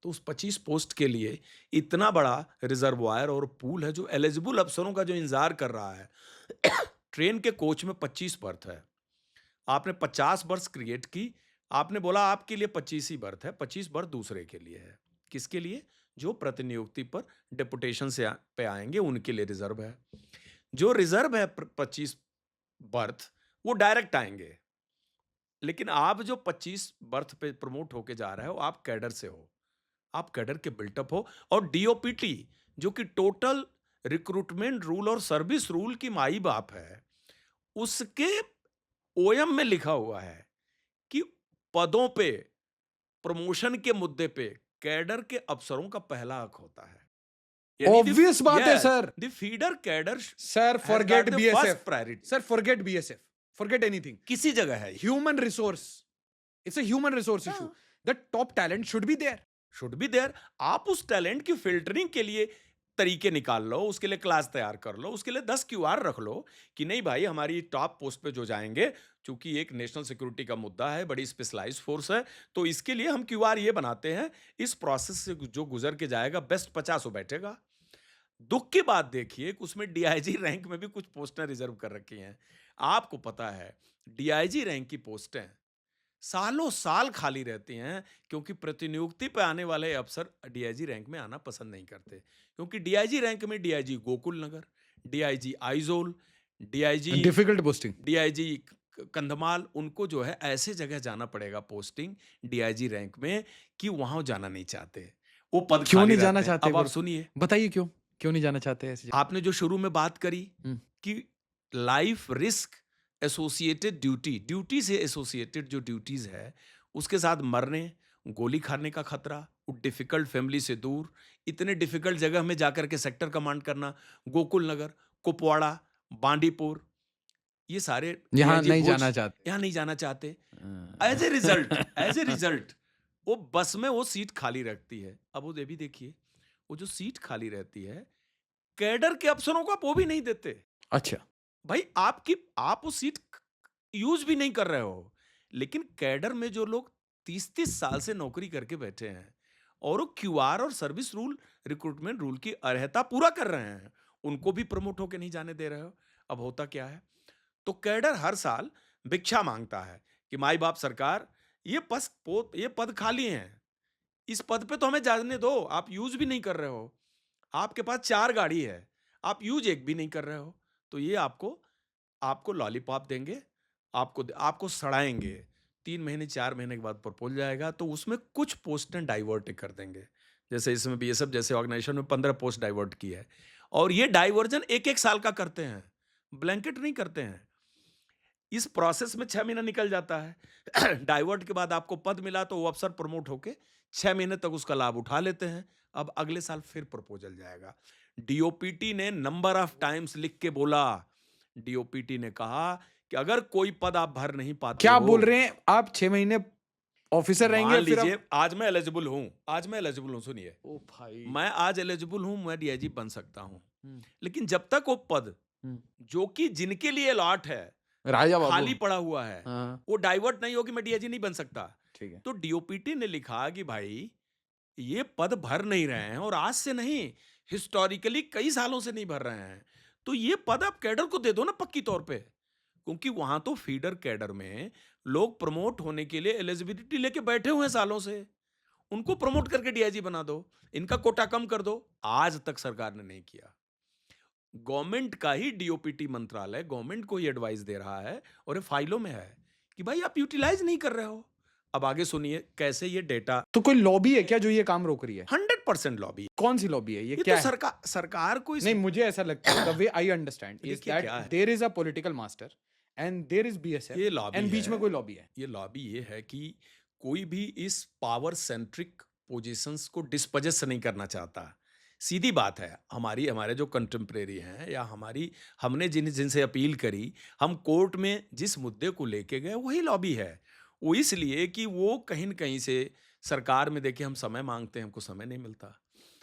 तो उस 25 पोस्ट के लिए इतना बड़ा रिजर्वायर और पूल है जो एलिजिबल अफसरों का जो इंतजार कर रहा है। ट्रेन के कोच में 25 बर्थ है, आपने 50 बर्थ क्रिएट की, आपने बोला आपके लिए 25 ही बर्थ है, 25 बर्थ दूसरे के लिए है। किसके लिए? जो प्रतिनियुक्ति पर डेपुटेशन से पे आएंगे उनके लिए रिजर्व है। जो रिजर्व है 25 बर्थ वो डायरेक्ट आएंगे, लेकिन आप जो 25 बर्थ पे प्रमोट होके जा रहे हो आप कैडर से हो, आप कैडर के बिल्टअप हो। और डीओपीटी जो कि टोटल रिक्रूटमेंट रूल और सर्विस रूल की माई बाप है, उसके ओएम में लिखा हुआ है कि पदों पे प्रमोशन के मुद्दे पे कैडर के अफसरों का हक होता है। ऑब्वियस बात है sir. The feeder cadre sir forget BSF, priority. Sir forget BSF, forget anything. किसी जगह है, human resource, it's a human resource issue. The top talent should be there. Should be there. आप उस टैलेंट की filtering के लिए तरीके निकाल लो, उसके लिए क्लास तैयार कर लो, उसके लिए 10 क्यूआर रख लो कि नहीं भाई हमारी टॉप पोस्ट पे जो जाएंगे, चूंकि एक नेशनल सिक्योरिटी का मुद्दा है, बड़ी स्पेशलाइज्ड फोर्स है, तो इसके लिए हम क्यूआर ये बनाते हैं, इस प्रोसेस से जो गुजर के जाएगा बेस्ट 50 वो बैठेगा। दुख की बात देखिए कि उसमें डीआईजी रैंक में भी कुछ पोस्टें रिजर्व कर रखी हैं। आपको पता है डीआईजी रैंक की पोस्टें सालों साल खाली रहती हैं, क्योंकि प्रतिनियुक्ति पे आने वाले अफसर डीआईजी रैंक में आना पसंद नहीं करते, क्योंकि डीआईजी रैंक में DIG Gokul Nagar, DIG Aizawl, DIG difficult posting. DIG Kandhamal, उनको जो है ऐसे जगह जाना पड़ेगा पोस्टिंग डीआईजी रैंक में कि वहां जाना नहीं चाहते, वो पद क्यों खाली नहीं जाना रहते हैं। चाहते अब आप फिर? सुनिए, बताइए क्यों? क्यों नहीं जाना चाहते ऐसे? आपने जो शुरू में बात करी हुँ। कि लाइफ रिस्क एसोसिएटेड ड्यूटी से एसोसिएटेड जो ड्यूटीज है, उसके साथ मरने, गोली खाने का खतरा, डिफिकल्ट फैमिली से दूर, इतने डिफिकल्ट जगह में जाकर के सेक्टर कमांड करना, गोकुल नगर, कुपवाड़ा, बांडीपुर, ये सारे यहाँ डीआईजी नहीं भोज जाना चाहते। यहाँ नहीं जाना चाहते। एज ए अ, रिजल्ट वो बस में वो सीट खाली रखती है। अब वो ये भी देखिए, वो जो सीट खाली रहती है, कैडर के अफसरों को आप वो भी नहीं देते। अच्छा। भाई आप वो सीट यूज भी नहीं कर रहे हो, लेकिन कैडर में जो लोग 30-30 साल से नौकरी करके बैठे हैं और वो क्यूआर और सर्विस रूल, रिक्रूटमेंट रूल की अर्हता पूरा कर रहे हैं, उनको भी प्रमोट होके नहीं जाने दे रहे हो। अब होता क्या है, तो कैडर हर साल भिक्षा मांगता है कि माई बाप सरकार, ये पद खाली हैं, इस पद पे तो हमें जाने दो, आप यूज भी नहीं कर रहे हो, आपके पास 4 गाड़ी है, आप यूज एक भी नहीं कर रहे हो, तो ये आपको आपको लॉलीपॉप देंगे, आपको आपको सड़ाएंगे। 3 महीने 4 महीने के बाद प्रपोजल जाएगा, तो उसमें कुछ पोस्टें डाइवर्ट कर देंगे। जैसे इसमें बीएसएफ जैसे ऑर्गेनाइजेशन में 15 पोस्ट डाइवर्ट की है, और ये डाइवर्जन 1-1 साल का करते हैं, ब्लैंकेट नहीं करते हैं। इस प्रोसेस में 6 महीना निकल जाता है। डाइवर्ट के बाद आपको पद मिला तो वो अफसर प्रमोट होके 6 महीने तक उसका लाभ उठा लेते हैं। अब अगले साल फिर प्रपोजल जाएगा। डीओपीटी ने नंबर ऑफ टाइम्स लिख के बोला, डीओपीटी ने कहा कि अगर कोई पद आप भर नहीं पाते क्या हो, आप बोल रहे हैं? आप 6 महीने ऑफिसर रहेंगे मान फिर लीजिए आप? आज मैं एलिजिबल हूं, सुनिए, ओ भाई। मैं आज एलिजिबल हूं, मैं डीआईजी बन सकता हूं, हुँ, लेकिन जब तक वो पद हुँ। जो कि जिनके लिए अलॉट है राजा बाबू। खाली पड़ा हुआ है, हाँ, वो डाइवर्ट नहीं होगी, मैं डीआईजी नहीं बन सकता। ठीक है। तो डीओपीटी ने लिखा कि भाई ये पद भर नहीं रहे हैं, और आज से नहीं, हिस्टोरिकली कई सालों से नहीं भर रहे हैं, तो ये पद आप कैडर को दे दो ना पक्की तौर पे, क्योंकि वहां तो फीडर कैडर में लोग प्रमोट होने के लिए एलिजिबिलिटी लेके बैठे हुए हैं सालों से, उनको प्रमोट करके डीआईजी बना दो, इनका कोटा कम कर दो। आज तक सरकार ने नहीं किया। गवर्नमेंट का ही डीओपीटी मंत्रालय गवर्नमेंट को ही एडवाइस दे रहा है, और ये फाइलों में है कि भाई आप यूटिलाइज नहीं कर रहे हो। अब आगे सुनिए कैसे ये डेटा, तो कोई लॉबी है क्या जो ये काम रोक रही है? 100% लॉबी है। कौन सी लॉबी है? ये ये क्या तो है? सरकार को नहीं, मुझे ऐसा लगता है, the way I understand is देखिए दैट क्या है, there is a political master and there is BSF ये लॉबी एंड बीच में है, कोई लॉबी है। ये लॉबी ये है कि कोई भी इस पावर सेंट्रिक पोजीशंस को डिस्पजेस नहीं करना चाहता। सीधी बात है, हमारे जो कंटेम्प्रेरी हैं, या हमने जिनसे अपील करी, हम कोर्ट में जिस मुद्दे को लेके गए, वही लॉबी है। वो इसलिए कि वो कहीं न कहीं से सरकार में, देखिए हम समय मांगते हैं, हमको समय नहीं मिलता।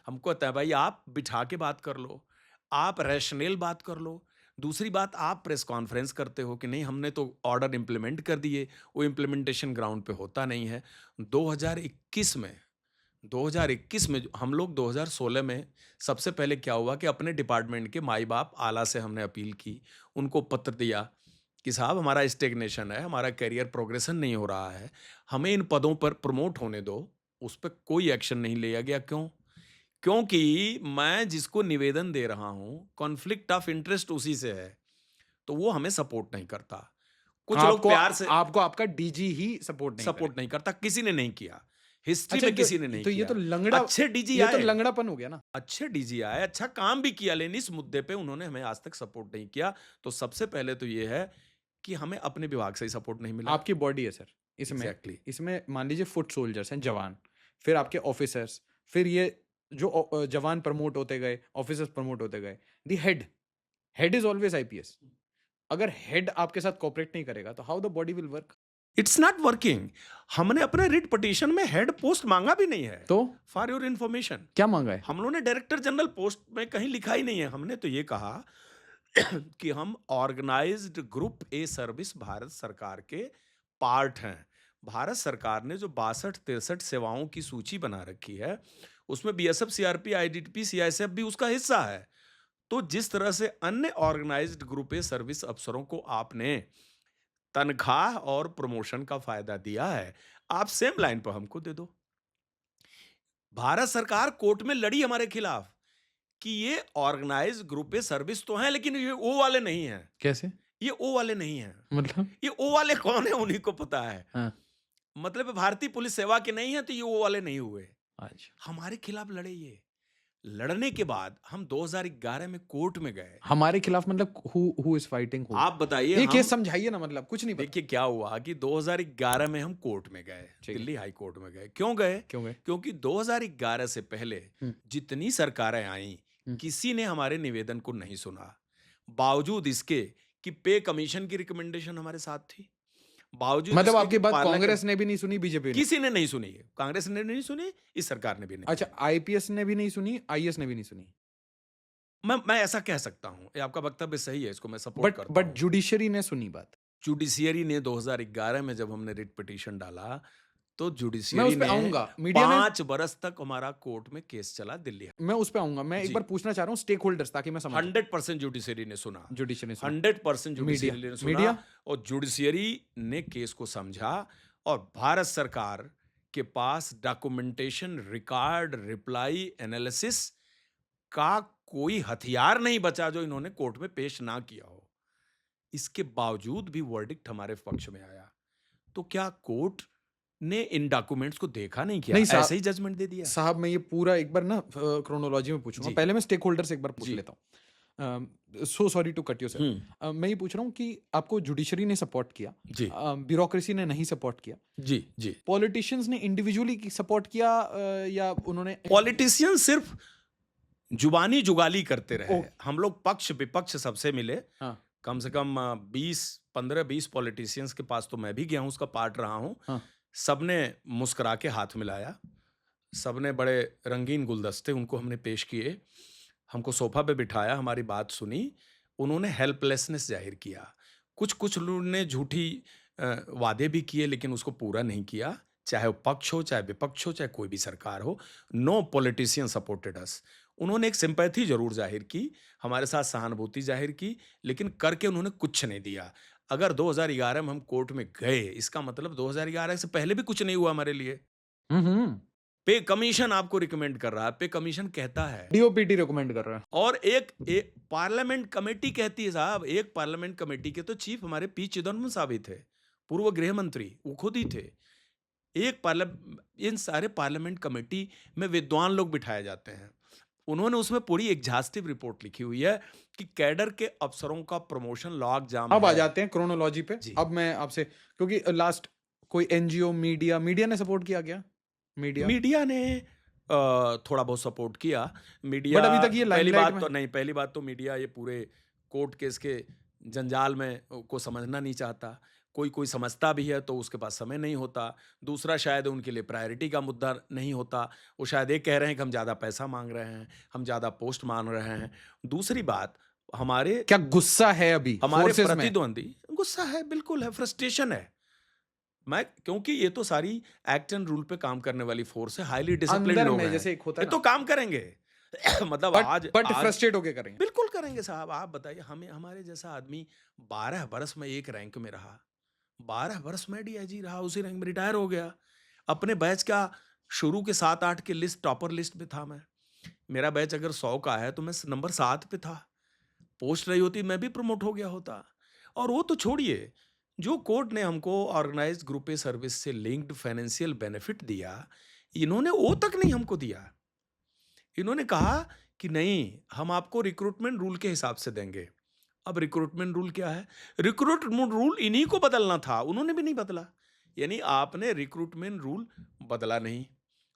हमको कहता है भाई आप बिठा के बात कर लो, आप रैशनल बात कर लो। दूसरी बात, आप प्रेस कॉन्फ्रेंस करते हो कि नहीं हमने तो ऑर्डर इम्प्लीमेंट कर दिए, वो इम्प्लीमेंटेशन ग्राउंड पे होता नहीं है। 2021 में 2021 में हम लोग 2016 में सबसे पहले क्या हुआ कि अपने डिपार्टमेंट के माई बाप आला से हमने अपील की, उनको पत्र दिया कि साहब हमारा स्टेग्नेशन है, हमारा करियर प्रोग्रेशन नहीं हो रहा है, हमें इन पदों पर प्रमोट होने दो। उस पर कोई एक्शन नहीं लिया गया। क्यों? क्योंकि मैं जिसको निवेदन दे रहा हूं, कॉन्फ्लिक्ट ऑफ इंटरेस्ट उसी से है, तो वो हमें सपोर्ट नहीं करता। कुछ लोग आपको प्यार से आपको आपका डीजी ही सपोर्ट नहीं सपोर्ट नहीं करता, किसी ने नहीं किया, हिस्ट्री अच्छा, में किसी ने नहीं तो ये किया। तो लंगड़ा, अच्छे डीजी ये तो आए, लंगड़ापन हो गया ना। अच्छे डीजी आए, अच्छा काम भी किया, लेकिन इस मुद्दे पे उन्होंने हमें आज तक सपोर्ट नहीं किया। तो सबसे पहले तो ये है कि हमें अपने विभाग से ही सपोर्ट नहीं मिला। आपकी बॉडी है सर, इसमें एग्जैक्टली इसमें मान लीजिए फुट सोल्जर्स हैं, जवान, फिर आपके ऑफिसर्स, फिर ये जो जवान प्रमोट होते गए, ऑफिसर्स प्रमोट होते गए, the head is always IPS. अगर हेड आपके साथ कोऑपरेट नहीं करेगा तो how the body will work? It's not working. हमने अपने रिट पिटीशन में हेड पोस्ट मांगा भी नहीं है। तो फॉर योर इन्फॉर्मेशन, क्या मांगा है? हम लोगों ने डायरेक्टर जनरल पोस्ट में कहीं लिखा ही नहीं है। हमने तो ये कहा कि हम organised group A service Bharat सरकार के पार्ट हैं। भारत सरकार ने जो 62-63 सेवाओं की सूची बना रखी है, उसमें बीएसएफ, सीआरपी, आईटीबीपी, सीआईएसएफ भी उसका हिस्सा है। तो जिस तरह से अन्य ऑर्गेनाइज्ड ग्रुप ए सर्विस अफसरों को आपने तनख्वाह और प्रमोशन का फायदा दिया है, आप सेम लाइन पर हमको दे दो। भारत सरकार कोर्ट में लड़ी हमारे खिलाफ कि ये ऑर्गेनाइज्ड ग्रुप ए सर्विस तो हैं, लेकिन ये ओ वाले नहीं हैं। कैसे? ये ओ वाले नहीं हैं। मतलब? ये ओ वाले कौन है, उन्हीं को पता है। हाँ। मतलब भारतीय पुलिस सेवा के नहीं है तो ये ओ वाले नहीं हुए। अच्छा। हमारे खिलाफ लड़े ये। लड़ने के बाद हम 2011 में कोर्ट में गए। हमारे खिलाफ मतलब हु इज फाइटिंग हु? आप बताइए। ये हम केस समझाइए ना, मतलब कुछ नहीं पता। देखिए क्या हुआ कि 2011 में हम कोर्ट में गए, ठीक है। दिल्ली हाई कोर्ट में गए। क्यों गए? क्यों गए? क्योंकि 2011 से पहले जितनी सरकारें आई, हम्म। किसी ने हमारे निवेदन को नहीं सुना। बावजूद इसके कि पे कमीशन की रिकमेंडेशन हमारे साथ थी, बावजूद मतलब इसके आपकी कि बात पार्लियामेंट- कांग्रेस ने भी नहीं सुनी, बीजेपी ने? किसी ने नहीं सुनी। कांग्रेस ने नहीं सुनी, इस सरकार ने भी नहीं। अच्छा, आईपीएस ने भी नहीं सुनी, आईएएस ने भी नहीं सुनी। मैं ऐसा कह सकता हूं, ये आपका वक्तव्य सही है, इसको मैं सपोर्ट करता बट हूं। जुडिशरी ने सुनी बात। जुडिशियरी ने 2011 में जब हमने रिट पिटीशन डाला, तो मैं जुडिशियरी उस पे ने आऊंगा। मीडिया ने 5 बरस तक हमारा कोर्ट में केस चला दिल्ली। मैं उस पे आऊंगा। मैं एक जी। बार पूछना चाह रहा हूँ स्टेक होल्डर्स, ताकि मैं समझूं। 100% जुडिशियरी ने सुना। जुडिशरी ने सुना। 100% जुडिशियरी ने सुना। मीडिया? और जुडिशियरी ने केस को समझा और भारत सरकार के पास डॉक्यूमेंटेशन, रिकॉर्ड, रिप्लाई, एनालिसिस का कोई हथियार नहीं बचा जो इन्होंने कोर्ट में पेश ना किया हो। इसके बावजूद भी वर्डिक्ट हमारे पक्ष में आया। तो क्या कोर्ट ने इन डॉक्यूमेंट्स को देखा नहीं किया? नहीं साहब, ऐसे ही जजमेंट दे दिया? साहब मैं ये पूरा एक बार ना क्रोनोलॉजी में पूछूंगा। जी। पहले मैं स्टेक होल्डर से एक बार पूछ जी। लेता हूँ। So sorry to cut you sir. मैं ये पूछ रहा हूँ कि आपको जुडिशरी ने सपोर्ट किया, जी। ब्यूरोक्रेसी ने नहीं सपोर्ट किया, जी। जी। पॉलिटिशियंस ने इंडिविजुअली सपोर्ट किया, या उन्होंने? पॉलिटिशियन सिर्फ जुबानी जुगाली करते रहे। ओ। हम लोग पक्ष विपक्ष सबसे मिले। हाँ। कम से कम 15-20 पॉलिटिशियंस के पास तो मैं भी गया हूं, उसका पार्ट रहा हूं। हाँ। सबने मुस्कुरा के हाथ मिलाया, सबने बड़े रंगीन गुलदस्ते उनको हमने पेश किए, हमको सोफा पे बिठाया, हमारी बात सुनी। उन्होंने हेल्पलेसनेस जाहिर किया। कुछ लोगों ने झूठी वादे भी किए, लेकिन उसको पूरा नहीं किया। चाहे वो पक्ष हो, चाहे विपक्ष हो, चाहे कोई भी सरकार हो, नो पॉलिटिशियन सपोर्टेड अस। उन्होंने एक सिंपैथी जरूर जाहिर की, हमारे साथ सहानुभूति जाहिर की, लेकिन करके उन्होंने कुछ नहीं दिया। अगर 2011 में हम कोर्ट में गए, इसका मतलब 2011 से पहले भी कुछ नहीं हुआ हमारे लिए। पे कमीशन आपको रिकमेंड कर रहा है, पे कमीशन कहता है, डीओपीटी रिकमेंड कर रहा है। और एक पार्लियामेंट कमेटी कहती है। साहब, एक पार्लियामेंट कमेटी के तो चीफ हमारे पी चिदम्बरम साहब ही थे, पूर्व गृह मंत्री, वो खुद ही थे। इन सारे पार्लियामेंट कमेटी में विद्वान लोग बिठाए जाते हैं। उन्होंने उसमें पूरी एग्जॉस्टिव रिपोर्ट लिखी हुई है कि कैडर के अफसरों का प्रमोशन लॉक जाम अब है। आ जाते हैं क्रोनोलॉजी पे। जी। अब मैं आपसे, क्योंकि लास्ट कोई एनजीओ, मीडिया ने सपोर्ट किया क्या? मीडिया ने थोड़ा बहुत सपोर्ट किया। मीडिया, बट अभी तक ये पहली limelight बात तो नहीं, पहली बात तो मीडिया ये पूरे कोर्ट केस के जंजाल में को समझना नहीं चाहता। कोई समझता भी है तो उसके पास समय नहीं होता। दूसरा, शायद उनके लिए प्रायोरिटी का मुद्दा नहीं होता। वो शायद ये कह रहे हैं कि हम ज़्यादा पैसा मांग रहे हैं, हम ज़्यादा पोस्ट मांग रहे हैं। दूसरी बात, हमारे क्या गुस्सा है अभी हमारे forces में? प्रतिद्वंदी? गुस्सा है, बिल्कुल है, फ्रस्ट्रेशन है। क्योंकि ये तो सारी एक्ट एंड रूल पे काम करने वाली फोर्स है, हाईली डिसिप्लिन्ड अंदर लोग में हैं। जैसे एक होता है ये तो काम करेंगे। मतलब बट फ्रस्ट्रेट होके करेंगे। बिल्कुल करेंगे साहब। आप बताइए, हमें, हमारे जैसा आदमी 12 बरस में एक रैंक में रहा, 12 बरस में डीआईजी रहा, उसी रैंक में रिटायर हो गया। अपने बैच का शुरू के 7-8 के लिस्ट, टॉपर लिस्ट में था मैं। मेरा बैच अगर 100 का है तो मैं नंबर 7 पे था। पोस्ट रही होती, मैं भी प्रमोट हो गया होता। और वो तो छोड़िए, जो कोर्ट ने हमको ऑर्गेनाइज्ड ग्रुप ए सर्विस से लिंक्ड फाइनेंशियल बेनिफिट दिया, इन्होंने वो तक नहीं हमको दिया। इन्होंने कहा कि नहीं, हम आपको रिक्रूटमेंट रूल के हिसाब से देंगे। अब रिक्रूटमेंट रूल क्या है? रिक्रूटमेंट रूल इन्हीं को बदलना था, उन्होंने भी नहीं बदला। यानी आपने रिक्रूटमेंट रूल बदला नहीं,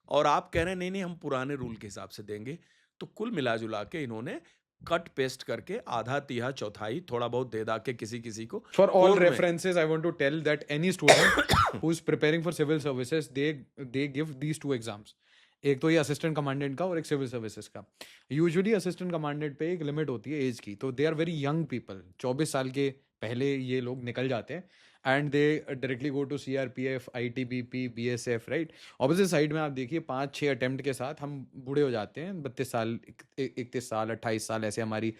और आप कह रहे हैं नहीं नहीं हम पुराने रूल के हिसाब से देंगे। तो कुल मिला जुला के इन्होंने कट पेस्ट करके आधा तिहा चौथाई थोड़ा बहुत दे दा के किसी किसी को For all कोर में references, I want to tell that any student who is preparing for civil services, they give these two exams. एक तो ये असिस्टेंट कमांडेंट का और एक सिविल सर्विसेज का. यूजुअली असिस्टेंट कमांडेंट पे एक लिमिट होती है एज की, तो they are very young people. 24 साल के पहले ये लोग निकल जाते हैं and they directly go to CRPF, ITBP, BSF, right. Opposite side में आप देखिए 5-6 अटेम्प्ट के साथ हम बूढ़े हो जाते हैं. 32 साल, 31 साल, 28 साल ऐसे हमारी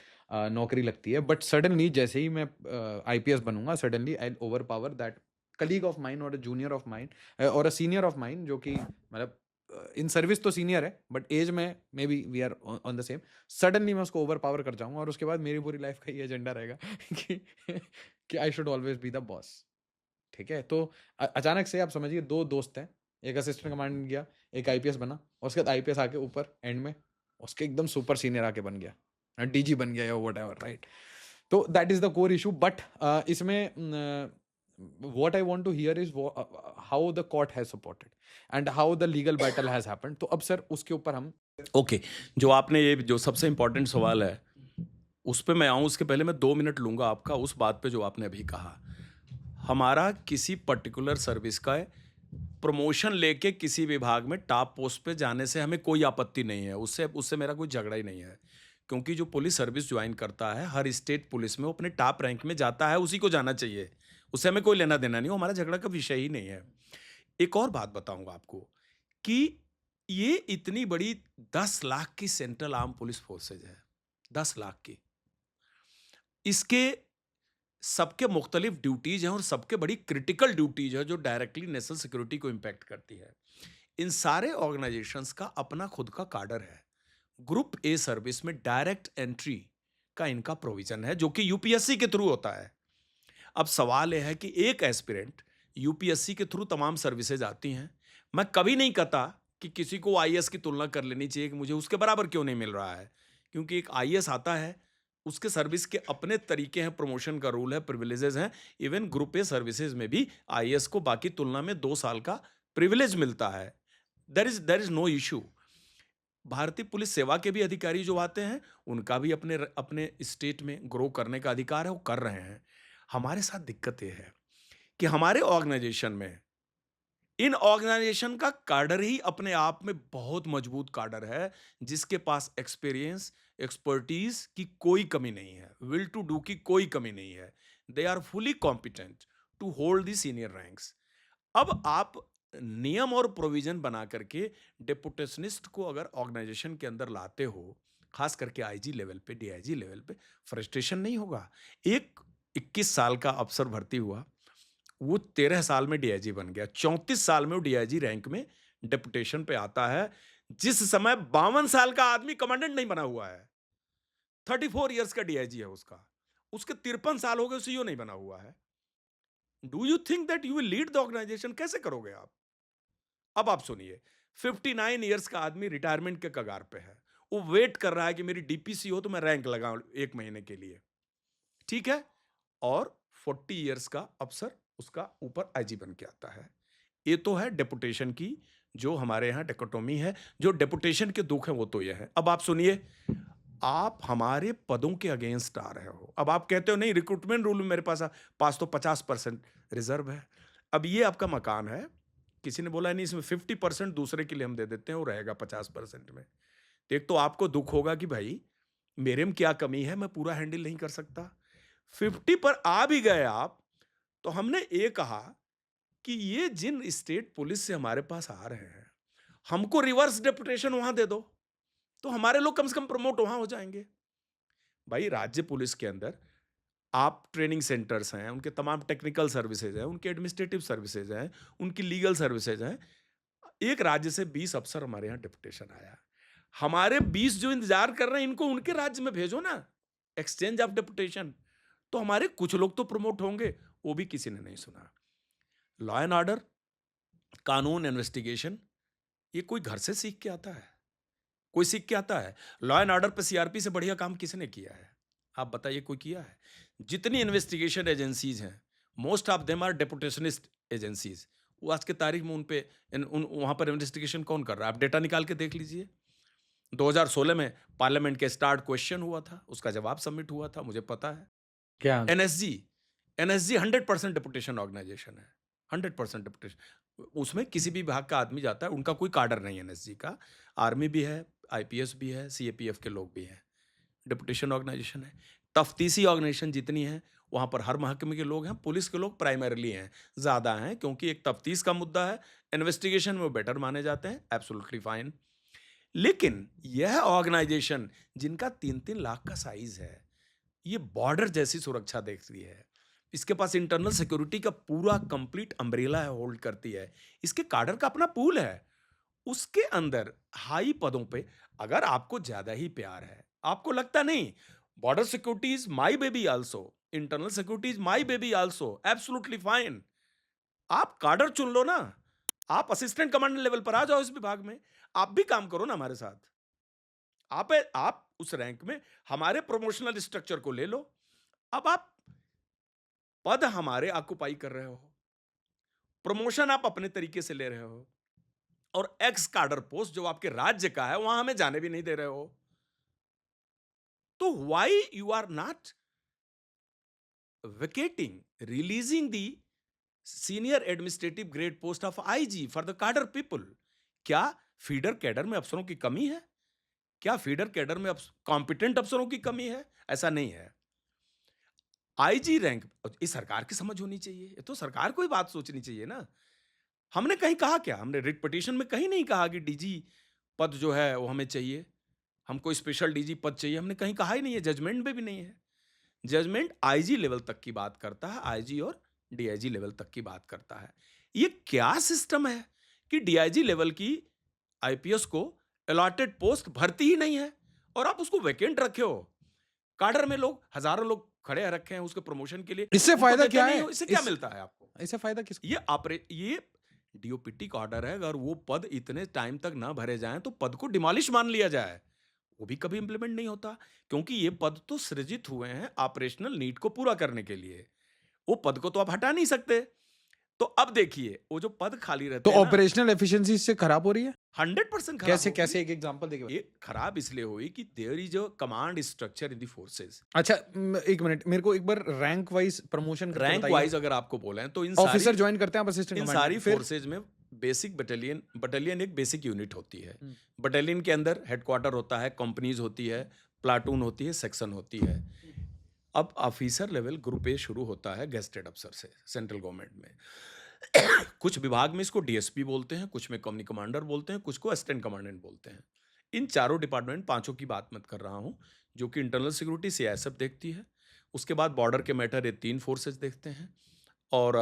नौकरी लगती है. बट सडनली जैसे ही मैं IPS बनूंगा, suddenly I overpower that colleague of mine और जूनियर ऑफ माइन और अ सीनियर ऑफ माइन, जो कि मतलब इन सर्विस तो सीनियर है बट एज में maybe we are on the same. Suddenly मैं उसको ओवर पावर कर जाऊंगा और उसके बाद मेरी पूरी लाइफ का ये एजेंडा रहेगा कि I should always be the boss. ठीक है, तो अचानक से आप समझिए 2 दोस्त हैं, एक असिस्टेंट कमांडेंट गया, एक IPS बना, और उसके बाद IPS आके ऊपर एंड में उसके एकदम सुपर सीनियर आके बन गया, DG बन गया या व्हाटएवर, राइट. तो that is the core issue. But इसमें what I want to hear is how the court has supported and how the legal battle has happened. तो अब सर उसके ऊपर हम ओके जो आपने ये जो सबसे इंपॉर्टेंट सवाल है उस पे मैं आऊँ उसके पहले मैं 2 मिनट लूँगा आपका उस बात पे जो आपने अभी कहा. हमारा किसी पर्टिकुलर सर्विस का प्रमोशन लेके किसी विभाग में टॉप पोस्ट पे जाने से हमें कोई आपत्ति नहीं है. उससे उससे मेरा कोई झगड़ा ही नहीं है, क्योंकि जो पुलिस सर्विस ज्वाइन करता है हर स्टेट पुलिस में वो अपने टॉप रैंक में जाता है, उसी को जाना चाहिए. उससे हमें कोई लेना देना नहीं, वो हमारा झगड़ा का विषय ही नहीं है. एक और बात बताऊंगा आपको कि ये इतनी बड़ी 10 लाख की सेंट्रल आर्म पुलिस फोर्सेज है, 10 लाख की. इसके सबके मुख्तलिफ ड्यूटीज हैं और सबके बड़ी क्रिटिकल ड्यूटीज है जो डायरेक्टली नेशनल सिक्योरिटी को इम्पैक्ट करती है. इन सारे ऑर्गेनाइजेशंस का अपना खुद का कार्डर है. ग्रुप ए सर्विस में डायरेक्ट एंट्री का इनका प्रोविजन है जो कि यूपीएससी के थ्रू होता है. अब सवाल यह है कि एक एस्पिरेंट यूपीएससी के थ्रू तमाम सर्विसेज आती हैं. मैं कभी नहीं कहता कि किसी को आईएएस की तुलना कर लेनी चाहिए कि मुझे उसके बराबर क्यों नहीं मिल रहा है, क्योंकि एक आईएएस आता है उसके सर्विस के अपने तरीके हैं, प्रमोशन का रूल है, प्रिविलेजेस हैं. इवन ग्रुप ए सर्विसेज में भी आईएएस को बाकी तुलना में 2 साल का प्रिविलेज मिलता है. There is no issue. भारतीय पुलिस सेवा के भी अधिकारी जो आते हैं उनका भी अपने अपने स्टेट में ग्रो करने का अधिकार है, वो कर रहे हैं. हमारे साथ दिक्कत यह है कि हमारे ऑर्गेनाइजेशन में इन ऑर्गेनाइजेशन का कार्डर ही अपने आप में बहुत मजबूत कार्डर है, जिसके पास एक्सपीरियंस, एक्सपर्टीज की कोई कमी नहीं है, विल टू डू की कोई कमी नहीं है. They are fully competent to hold the senior ranks. अब आप नियम और प्रोविजन बना करके डेपुटेशनिस्ट को अगर ऑर्गेनाइजेशन के अंदर लाते हो, खास करके आईजी लेवल पे, डीआईजी लेवल पे, फ्रस्ट्रेशन नहीं होगा. एक 21 साल का अफसर भर्ती हुआ, वो 13 साल में डीआईजी बन गया, 34 साल में वो डीआईजी रैंक में डेपुटेशन पे आता है, जिस समय 52 साल का आदमी कमांडेंट नहीं बना हुआ है. 34 इयर्स का डीआईजी है उसका, उसके 53 साल हो गए, सीईओ नहीं बना हुआ है. Do you think that you will lead the organisation? कैसे करोगे आप? अब आप सुनिए, 59 इयर्स का आदमी रिटायरमेंट के कगार पे है, वो वेट कर रहा है कि मेरी डीपीसी हो तो मैं रैंक लगाऊं 1 महीने के लिए, ठीक है. और 40 इयर्स का अफसर उसका ऊपर आईजी बन के आता है. ये तो है डेपुटेशन की जो हमारे यहाँ डेकोटोमी है. जो डेपुटेशन के दुख है वो तो ये है. अब आप सुनिए, आप हमारे पदों के अगेंस्ट आ रहे हो. अब आप कहते हो नहीं, रिक्रूटमेंट रूल में मेरे पास तो 50% रिजर्व है. अब ये आपका मकान है, किसी ने बोला नहीं इसमें 50% दूसरे के लिए हम दे देते हैं, वो रहेगा 50% में. तो एक तो आपको दुख होगा कि भाई मेरे में क्या कमी है, मैं पूरा हैंडल नहीं कर सकता. 50 पर आ भी गए आप, तो हमने ये कहा कि ये जिन स्टेट पुलिस से हमारे पास आ रहे हैं, हमको रिवर्स डेपुटेशन वहां दे दो, तो हमारे लोग कम से कम प्रमोट वहां हो जाएंगे. भाई राज्य पुलिस के अंदर आप ट्रेनिंग सेंटर्स हैं, उनके तमाम टेक्निकल सर्विसेज हैं, उनके एडमिनिस्ट्रेटिव सर्विसेज हैं, उनकी लीगल सर्विसेज हैं. एक राज्य से 20 अफसर हमारे यहाँ डेपुटेशन आया, हमारे 20 जो इंतजार कर रहे हैं इनको उनके राज्य में भेजो ना, एक्सचेंज ऑफ डेपुटेशन, तो हमारे कुछ लोग तो प्रमोट होंगे. वो भी किसी ने नहीं सुना. लॉ एंड ऑर्डर, कानून, इन्वेस्टिगेशन, ये कोई घर से सीख के आता है? कोई सीख के आता है? लॉ एंड ऑर्डर पे सीआरपी से बढ़िया काम किसने किया है? आप बताइए, कोई किया है? जितनी इन्वेस्टिगेशन एजेंसीज हैं, most of them are deputationist agencies. वो आज के तारीख में उन पे वहां पर इन्वेस्टिगेशन कौन कर रहा है? आप डेटा निकाल के देख लीजिए. 2016 में पार्लियामेंट के स्टार्ट क्वेश्चन हुआ था, उसका जवाब सबमिट हुआ था, मुझे पता है। क्या? एनएसजी, एनएसजी 100% डेपुटेशन ऑर्गेनाइजेशन है, 100% डेपुटेशन। उसमें किसी भी विभाग का आदमी जाता है, उनका कोई काडर नहीं है एनएसजी का। आर्मी भी है, आईपीएस भी है, सीएपीएफ के लोग भी हैं। डेपुटेशन ऑर्गेनाइजेशन है। तफ्तीशी ऑर्गेनाइजेशन जितनी है, वहाँ पर हर महकमे के लोग हैं, पुलिस के लोग प्राइमरीली हैं, ज़्यादा हैं, क्योंकि एक तफ्तीश का मुद्दा है, इन्वेस्टिगेशन में वो बेटर माने जाते हैं, एब्सोल्युटली फाइन। लेकिन यह ऑर्गेनाइजेशन जिनका 3-3 लाख का साइज़ है, ये बॉर्डर जैसी सुरक्षा देखती है। इसके पास इंटरनल सिक्योरिटी का पूरा कंप्लीट अम्ब्रेला है, होल्ड करती है। इसके काडर का अपना पूल है। उसके अंदर हाई पदों पे अगर आपको ज़्यादा ही प्यार है, आपको लगता नहीं border security is my baby also, internal security is my baby also, absolutely fine. आप काडर चुन लो ना। आप असिस्टेंट कमांडर लेवल पर आ जाओ इस विभाग में। आप भी काम करो ना हमारे साथ। आप उस रैंक में हमारे प्रमोशनल स्ट्रक्चर को ले लो। अब आप पद हमारे ऑक्युपाई कर रहे हो, प्रमोशन आप अपने तरीके से ले रहे हो, और एक्स कार्डर पोस्ट जो आपके राज्य का है वहां हमें जाने भी नहीं दे रहे हो। तो why you are not vacating, releasing the senior administrative grade post of IG for the cadre people? क्या फीडर कैडर में अफसरों की कमी है? क्या फीडर कैडर में कॉम्पिटेंट अफसरों की कमी है? ऐसा नहीं है। आईजी रैंक इस सरकार की समझ होनी चाहिए। ये तो सरकार को ही बात सोचनी चाहिए ना। हमने कहीं कहा क्या? हमने रिट पिटीशन में कहीं नहीं कहा कि डीजी पद जो है वो हमें चाहिए, हमको स्पेशल डीजी पद चाहिए। हमने कहीं कहा ही नहीं है, जजमेंट में भी नहीं है। जजमेंट आईजी लेवल तक की बात करता है, आईजी और डीआईजी लेवल तक की बात करता है। ये क्या सिस्टम है कि डीआईजी लेवल की आईपीएस को अलॉटेड पोस्ट भरती ही नहीं है और आप उसको वैकेंट रखे हो? काडर में लोग, हजारों लोग खड़े रखे हैं उसके प्रमोशन के लिए, इससे उनको फायदा देते क्या नहीं है? हो। इससे क्या मिलता है आपको? इससे फायदा किसको? ये डीओपीटी का ऑर्डर है। अगर वो पद इतने टाइम तक ना भरे जाएं तो पद को डिमोलिश मान लिया जाए। वो भी कभी इंप्लीमेंट नहीं होता, क्योंकि ये पद तो सृजित हुए हैं ऑपरेशनल नीड को पूरा करने के लिए। वो पद को तो आप हटा नहीं सकते। तो अब देखिए, वो जो पद खाली तो रहते हैं ना, ऑपरेशनल एफिशिएंसी इससे खराब हो रही है? 100% खराब कैसे होगी। कैसे एक एग्जांपल देके ये खराब इसलिए हुई कि there is a command structure in the forces. अच्छा, एक मिनट, मेरे को एक बार रैंक वाइज प्रमोशन करके रैंक बताइए। वाइज अगर आपको बोले तो ऑफिसर ज्वाइन करते हैं आप असिस्टेंट इन कमांडेंट, सारी फिर फोर्सेज में बेसिक बटालियन, बटालियन एक बेसिक यूनिट होती है। हम्म, बटालियन के अंदर हेडक्वार्टर होता है, कंपनीज होती है, प्लाटून होती है, सेक्शन होती है। अब ऑफिसर लेवल ग्रुप ए शुरू होता है गेस्टेड अफसर से सेंट्रल गवर्नमेंट में। कुछ विभाग में इसको डीएसपी बोलते हैं, कुछ में कंपनी कमांडर बोलते हैं, कुछ को असिस्टेंट कमांडेंट बोलते हैं। इन चारों डिपार्टमेंट, पांचों की बात मत कर रहा हूं, जो कि इंटरनल सिक्योरिटी सीआईएसएफ देखती है। उसके बाद बॉर्डर के मैटर ये 3 फोर्सेज देखते हैं, और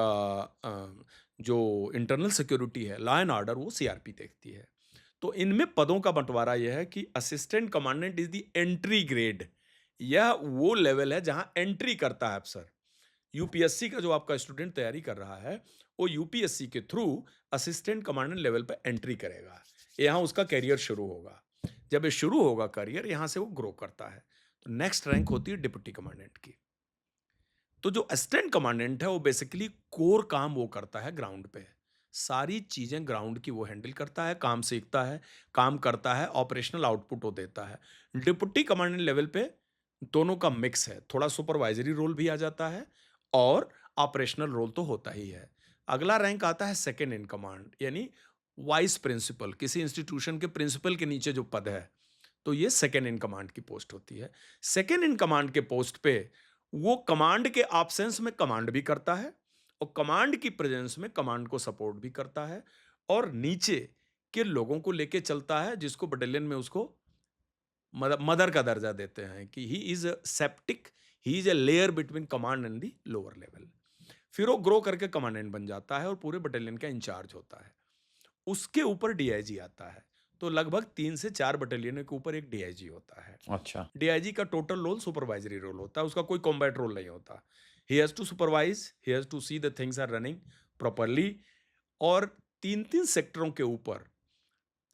जो इंटरनल सिक्योरिटी है, लॉ एंड ऑर्डर, वो सीआरपी देखती है। तो इनमें पदों का बंटवारा यह है कि assistant commandant is the entry grade. यह वो लेवल है जहां एंट्री करता है अफसर। यूपीएससी का जो आपका स्टूडेंट तैयारी कर रहा है, वो यूपीएससी के थ्रू असिस्टेंट कमांडेंट लेवल पर एंट्री करेगा। यहाँ उसका करियर शुरू होगा। जब ये शुरू होगा करियर, यहाँ से वो ग्रो करता है। तो नेक्स्ट रैंक होती है डिप्टी कमांडेंट की। तो जो असिस्टेंट कमांडेंट है वो बेसिकली कोर काम वो करता है ग्राउंड पे। सारी चीजें ग्राउंड की वो हैंडल करता है, काम सीखता है, काम करता है, ऑपरेशनल आउटपुट वो देता है। डिप्टी कमांडेंट लेवल पे दोनों का मिक्स है, थोड़ा सुपरवाइजरी रोल भी आ जाता है और ऑपरेशनल रोल तो होता ही है। अगला रैंक आता है सेकेंड इन कमांड, यानी वाइस प्रिंसिपल। किसी इंस्टीट्यूशन के प्रिंसिपल के नीचे जो पद है, तो ये सेकेंड इन कमांड की पोस्ट होती है। सेकेंड इन कमांड के पोस्ट पे वो कमांड के absence में कमांड भी करता है, और कमांड की प्रेजेंस में कमांड को सपोर्ट भी करता है, और नीचे के लोगों को लेके चलता है, जिसको बटालियन में उसको मदर का दर्जा देते हैं कि he is a septic, he is a layer between command and the lower level. फिर वो ग्रो करके कमांडेंट बन जाता है और पूरे बटालियन का इंचार्ज होता है। उसके ऊपर डीआईजी आता है। तो लगभग 3 से 4 बटालियनों के ऊपर एक डीआईजी होता है। अच्छा, डीआईजी का टोटल रोल सुपरवाइजरी रोल होता है, उसका कोई कॉम्बैट रोल नहीं होता। He has to supervise, he has to see the things are running properly. और 3-3 सेक्टरों के ऊपर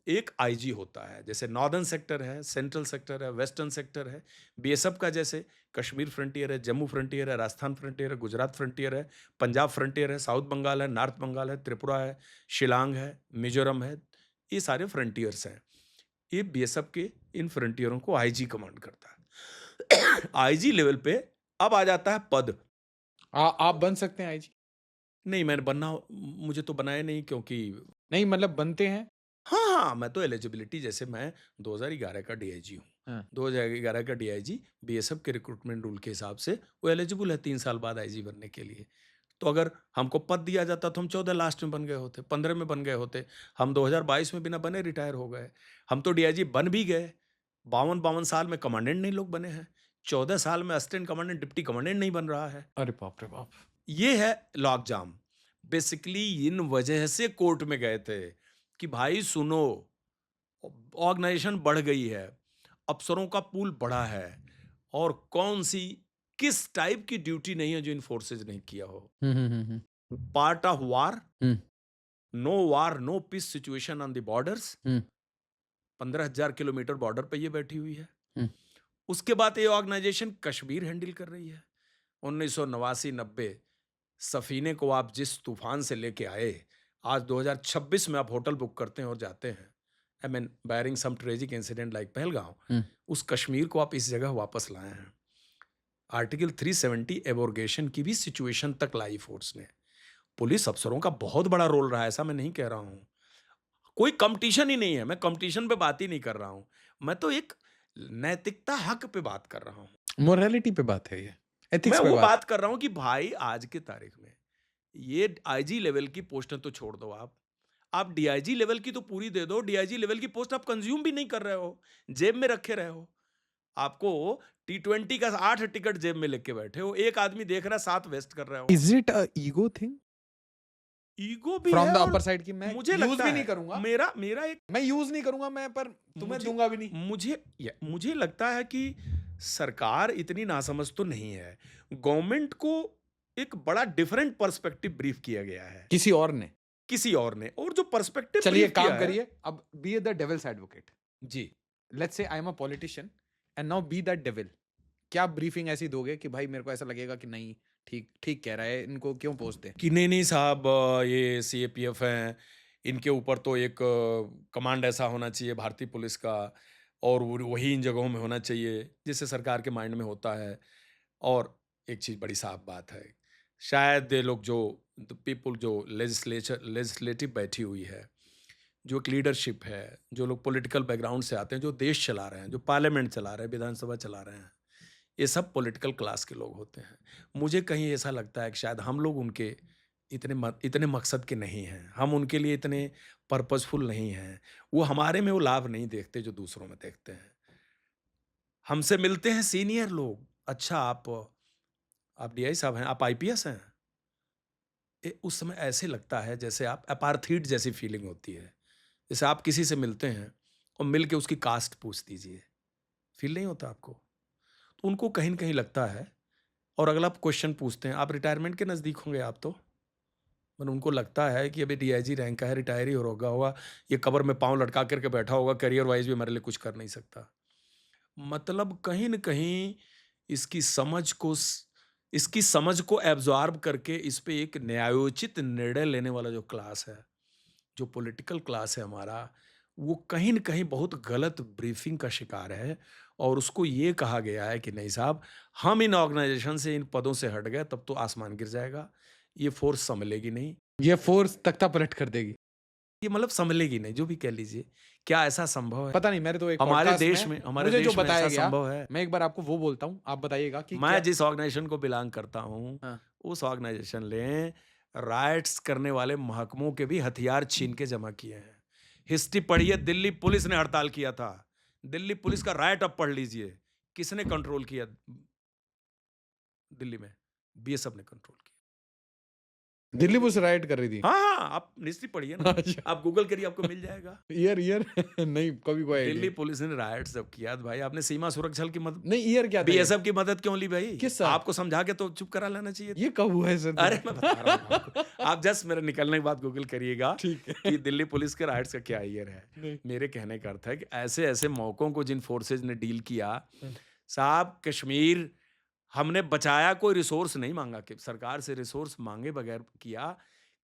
एक आईजी होता है। जैसे नॉर्दर्न सेक्टर है, सेंट्रल सेक्टर है, वेस्टर्न सेक्टर है। बीएसएफ का जैसे कश्मीर फ्रंटियर है, जम्मू फ्रंटियर है, राजस्थान फ्रंटियर है, गुजरात फ्रंटियर है, पंजाब फ्रंटियर है, साउथ बंगाल है, नॉर्थ बंगाल है, त्रिपुरा है, शिलांग है, मिजोरम है। ये सारे फ्रंटियर्स हैं। ये बीएसएफ के इन फ्रंटियरों को आईजी कमांड करता है। आईजी लेवल पे अब आ जाता है पद। आप बन सकते हैं आईजी? नहीं, मैंने बनना मुझे तो बनाया नहीं, क्योंकि नहीं मतलब बनते हैं? हाँ, हाँ, मैं तो एलिजिबिलिटी, जैसे मैं 2011 का डीआईजी हूँ। हाँ। 2011 का डीआईजी बीएसएफ के रिक्रूटमेंट रूल के हिसाब से वो एलिजिबल है 3 साल बाद आईजी बनने के लिए। तो अगर हमको पद दिया जाता तो हम 14 लास्ट में बन गए होते, 15 में बन गए होते। हम 2022 में बिना बने रिटायर हो गए। हम तो डीआईजी बन भी गए। 52 साल में कमांडेंट नहीं लोग बने हैं। 14 साल में असिस्टेंट कमांडेंट, डिप्टी कमांडेंट नहीं बन रहा है। अरे बाप रे बाप! ये है लॉक जाम। बेसिकली इन वजह से कोर्ट में गए थे कि भाई सुनो, ऑर्गेनाइजेशन बढ़ गई है, अफसरों का पूल बढ़ा है, और कौन सी किस टाइप की ड्यूटी नहीं है जो इन फोर्सेज नहीं किया हो। Hmm. Part of war, hmm, no war no peace situation on the borders. Hmm, 15,000 kilometre border पे ये बैठी हुई है। हुँ। उसके बाद ये ऑर्गेनाइजेशन कश्मीर हैंडल कर रही है। 1989-90 सफीने को आप जिस तूफान से लेके आए, आज 2026 में आप होटल बुक करते हैं और जाते हैं, I mean barring some tragic incident like Pahalgam, hmm. उस कश्मीर को आप इस जगह वापस लाए हैं। आर्टिकल 370 एबोर्गेशन की भी सिचुएशन तक लाई फोर्स ने। पुलिस अफसरों का बहुत बड़ा रोल रहा है, ऐसा मैं नहीं कह रहा हूं। कोई कंपटीशन ही नहीं है, मैं कंपटीशन पे बात ही नहीं कर रहा हूं। मैं तो एक नैतिकता हक पे बात कर रहा हूं। मोरालिटी पे बात है ये, मैं एथिक्स पे वो बात। बात कर रहा हूं कि भाई आज की तारीख में ये आईजी लेवल की पोस्टें तो छोड़ दो, आप डीआईजी लेवल की तो पूरी दे दो। डीआईजी लेवल की पोस्ट आप कंज्यूम भी नहीं कर रहे हो, जेब में रखे रहे हो। आपको T20 का 8 टिकट जेब में लेके बैठे हो, एक आदमी देख रहा है 7 वेस्ट कर रहे हो। Is it a ego thing ego भी फ्रॉम है, द और अपर साइड की मैं मुझे यूज़ लगता भी है नहीं करूँगा? मेरा मेरा एक मैं यूज़ नहीं करूँगा मैं, पर तुम्हें मुझे दूँगा भी नहीं। मुझे लगता है कि सरकार इतनी नासमझ तो नहीं है। गवर्नमेंट को एक बड़ा डिफरेंट पर्सपेक्टिव ब्रीफ किया गया है किसी और ने। किसी और ने, और जो पर्सपेक्टिव चलिए ब्रीफ एक किया काम है। करिए, अब बी द डेविल्स एडवोकेट। जी, let's say I am a politician and now be that devil. क्या ब्रीफिंग ऐसी दोगे कि भाई मेरे को ऐसा लगेगा कि नहीं, ठीक ठीक कह रहा है, इनको क्यों पोस्ट दें? कि नहीं साहब, ये सीएपीएफ हैं, इनके ऊपर तो एक कमांड ऐसा होना चाहिए भारतीय पुलिस का, और वही इन जगहों में होना चाहिए जिससे सरकार के माइंड में होता है। और एक चीज़ बड़ी साफ बात है, शायद ये लोग जो पीपल जो लेजिस्लेटिव बैठी हुई है, जो एक लीडरशिप है, जो लोग पॉलिटिकल बैकग्राउंड से आते हैं, जो देश चला रहे हैं, जो पार्लियामेंट चला रहे हैं, विधानसभा चला रहे हैं, ये सब पॉलिटिकल क्लास के लोग होते हैं। मुझे कहीं ऐसा लगता है कि शायद हम लोग उनके इतने मकसद के नहीं हैं, हम उनके लिए इतने पर्पसफुल नहीं हैं। वो हमारे में वो लाभ नहीं देखते जो दूसरों में देखते हैं। हमसे मिलते हैं सीनियर लोग, अच्छा आप डीआई साहब हैं, आप आईपीएस हैं। उस समय ऐसे लगता है जैसे आप अपार्थीड जैसी फीलिंग होती है। जैसे आप किसी से मिलते हैं और मिल के उसकी कास्ट पूछ दीजिए, फील नहीं होता आपको? तो उनको कहीं न कहीं लगता है, और अगला क्वेश्चन पूछते हैं, आप रिटायरमेंट के नज़दीक होंगे आप तो? मगर उनको लगता है कि अभी डीआईजी रैंक का है, रिटायर ही होगा, ये कब्र में पाँव लटका करके बैठा होगा, करियर वाइज भी हमारे लिए कुछ कर नहीं सकता। मतलब कहीं न कहीं इसकी समझ को स इसकी समझ को एब्ज़ॉर्ब करके इस पे एक न्यायोचित निर्णय लेने वाला जो क्लास है, जो पॉलिटिकल क्लास है हमारा, वो कहीं न कहीं बहुत गलत ब्रीफिंग का शिकार है, और उसको ये कहा गया है कि नहीं साहब, हम इन ऑर्गेनाइज़ेशन से, इन पदों से हट गए तब तो आसमान गिर जाएगा, ये फ़ोर्स सँभलेगी नहीं। ये फोर्स तख्ता पलट कर देगी। ये मतलब सँभलेगी नहीं, जो भी कह लीजिए। क्या ऐसा संभव है? पता नहीं, मेरे तो एक हमारे पॉडकास्ट देश में में हमारे मुझे जो देश में बताया ऐसा गया, संभव है? मैं एक बार आपको वो बोलता हूँ, आप बताइएगा कि मैं क्या। जिस ऑर्गेनाइजेशन को बिलॉन्ग करता हूँ, हाँ। उस ऑर्गेनाइजेशन ने राइट्स करने वाले महकमों के भी हथियार छीन के जमा किए हैं। हिस्ट्री पढ़िए, दिल्ली पुलिस ने हड़ताल किया था। दिल्ली पुलिस का राइट अप पढ़ लीजिए। किसने कंट्रोल किया दिल्ली में? बीएसएफ ने कंट्रोल किया। दिल्ली पुलिस राइट कर रही थी। हाँ, हाँ, आप हिस्ट्री पढ़िए ना। अच्छा। आप गूगल करिए, आपको मिल जाएगा। ईयर ईयर नहीं, कभी कोई दिल्ली आइडिया पुलिस ने राइट जब किया तो भाई आपने सीमा सुरक्षा की मदद, नहीं। ईयर क्या था ये? बीएसएफ की मदद क्यों ली भाई? किस साल? आपको समझा के तो चुप करा लेना चाहिए था। ये कब हुआ है सर? अरे मैं बता रहा हूँ आपको। आप जस्ट मेरे निकलने के बाद गूगल करिएगा ठीक है। कि दिल्ली पुलिस के राइट्स का क्या ईयर है। नहीं। मेरे कहने का अर्थ है कि ऐसे ऐसे मौकों को जिन फोर्सेज ने डील किया, हाँ। साहब कश्मीर हमने बचाया, कोई रिसोर्स नहीं मांगा कि सरकार से रिसोर्स मांगे बगैर किया।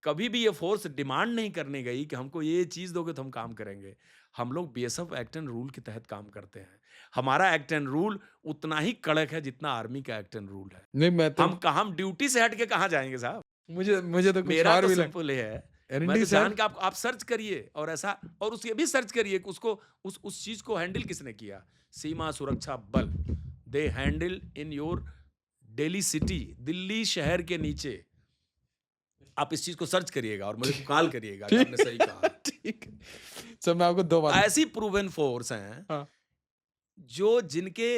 कभी भी ये फोर्स डिमांड नहीं करने गई कि हमको ये चीज़ दोगे तो हम काम करेंगे। हम लोग बीएसएफ एक्ट एंड रूल के तहत काम करते हैं। हमारा एक्ट एंड रूल उतना ही कड़क है जितना आर्मी का एक्ट एंड रूल है। नहीं मैं तो हम ड्यूटी से हट के कहाँ जाएँगे साहब? मुझे मुझे तो कुछ मेरा और तो भी सिंपल ये है, मैं एरंडी तो सर जान के आप सर्च करिए और ऐसा और उस ये भी सर्च करिए कि उसको उस चीज़ को हैंडल किसने किया? सीमा सुरक्षा बल, they handle in your daily city, Delhi शहर के नीचे। आप इस चीज़ को सर्च करिएगा और मुझे कॉल करिएगा कि आपने सही कहा। ठीक है। सर मैं आपको 2 बात ऐसी प्रूवन फोर्स हैं हाँ। जो जिनके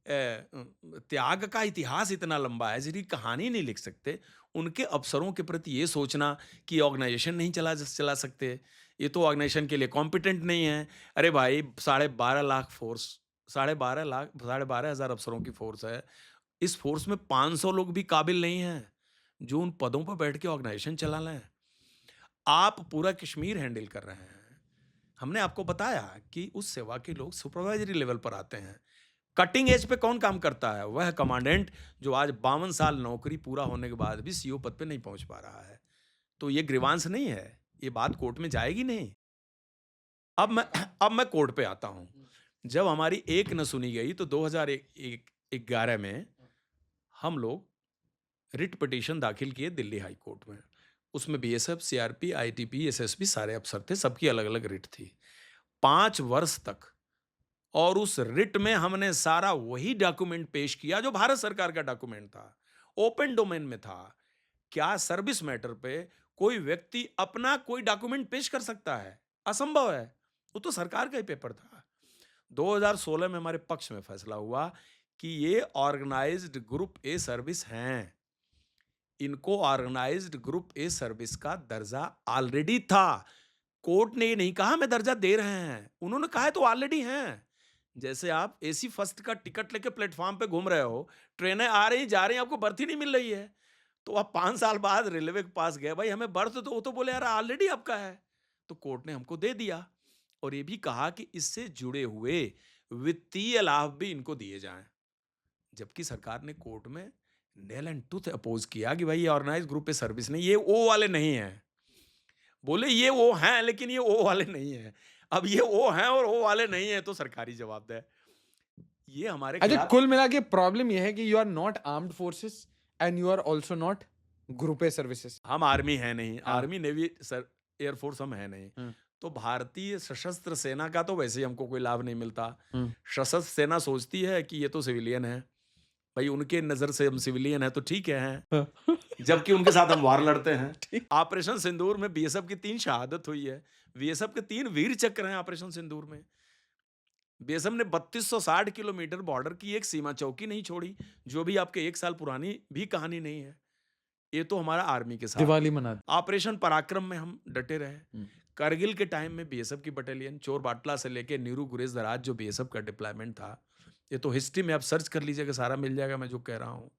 त्याग का इतिहास इतना लंबा है, जिनकी कहानी नहीं लिख सकते, उनके अफसरों के प्रति ये सोचना कि ऑर्गेनाइजेशन नहीं चला सकते, ये तो ऑर्गेनाइजेशन के लिए कॉम्पिटेंट नहीं है। अरे भाई 12.5 लाख फोर्स, 12,500 अफसरों की फोर्स है। इस फोर्स में 500 लोग भी काबिल नहीं हैं, जो उन पदों पर बैठ के ऑर्गेनाइजेशन चला लें। आप पूरा कश्मीर हैंडल कर रहे हैं। हमने आपको बताया कि उस सेवा के लोग सुपरवाइजरी लेवल पर आते हैं। कटिंग एज पे कौन काम करता है? वह कमांडेंट जो आज 52 साल नौकरी पूरा होने के बाद भी सीओ पद पे नहीं पहुंच पा रहा है। तो ये ग्रीवांस नहीं है, ये बात कोर्ट में जाएगी नहीं। अब मैं अब मैं कोर्ट पे आता हूं। जब हमारी एक न सुनी गई तो 2011 में हम लोग रिट पिटीशन दाखिल किए दिल्ली हाई कोर्ट में। उसमें बीएसएफ, सीआरपी, आईटीपी, एसएसबी सारे अफसर थे, सबकी अलग अलग रिट थी 5 वर्ष तक। और उस रिट में हमने सारा वही डॉक्यूमेंट पेश किया जो भारत सरकार का डॉक्यूमेंट था, ओपन डोमेन में था। क्या सर्विस मैटर पे कोई व्यक्ति अपना कोई डॉक्यूमेंट पेश कर सकता है? असंभव है। वो तो सरकार का ही पेपर था। 2016 में हमारे पक्ष में फैसला हुआ कि ये ऑर्गेनाइज्ड ग्रुप ए सर्विस हैं। इनको ऑर्गेनाइज्ड ग्रुप ए सर्विस का दर्जा ऑलरेडी था। कोर्ट ने ये नहीं कहा मैं दर्जा दे रहे हैं, उन्होंने कहा है तो ऑलरेडी हैं। जैसे आप एसी फर्स्ट का टिकट लेके प्लेटफॉर्म पे घूम रहे हो, ट्रेनें आ रही जा रही, आपको बर्थ ही नहीं मिल रही है, तो आप 5 साल बाद रेलवे के पास गए, भाई हमें बर्थ दो, तो बोले यार ऑलरेडी आपका है। तो कोर्ट ने हमको दे दिया और ये भी कहा कि इससे जुड़े हुए वित्तीय लाभ भी इनको दिए जाएं। जबकि सरकार ने कोर्ट में नेल एंड टूथ अपोज किया कि भाई ये ऑर्गेनाइज ग्रुप पे सर्विस नहीं, ये ओ वाले नहीं है। बोले ये ओ हैं लेकिन ये ओ वाले नहीं है। अब ये ओ हैं और ओ वाले नहीं है तो सरकारी जवाब दे। ये हमारे अच्छा खिलाफ कुल मिला के प्रॉब्लम ये है कि you are not armed forces and you are also not group A services. हम आर्मी है नहीं, हाँ। आर्मी नेवी एयरफोर्स हम है नहीं। हम्म, तो भारतीय सशस्त्र सेना का तो वैसे ही हमको कोई लाभ नहीं मिलता। हम्म। सशस्त्र सेना सोचती है कि ये तो सिविलियन है, भाई उनके नजर से हम सिविलियन है तो ठीक है हैं। जबकि उनके साथ हम वार लड़ते हैं। ठीक। ऑपरेशन सिंदूर में बीएसएफ की 3 शहादत हुई है, बीएसएफ के 3 वीर चक्र हैं ऑपरेशन सिंदूर में। बीएसएफ ने 3260 किलोमीटर बॉर्डर की एक सीमा चौकी नहीं छोड़ी, जो भी आपके 1 साल पुरानी भी कहानी नहीं है। ये तो हमारा आर्मी के साथ। दिवाली मना दी। ऑपरेशन पराक्रम में हम डटे रहे। हम्म। करगिल के टाइम में बीएसएफ की बटालियन चोर बाटला से लेके नीरू गुरेज दराज जो बीएसएफ का डिप्लॉयमेंट था, ये तो हिस्ट्री में आप सर्च कर लीजिएगा, सारा मिल जाएगा मैं जो कह रहा हूँ।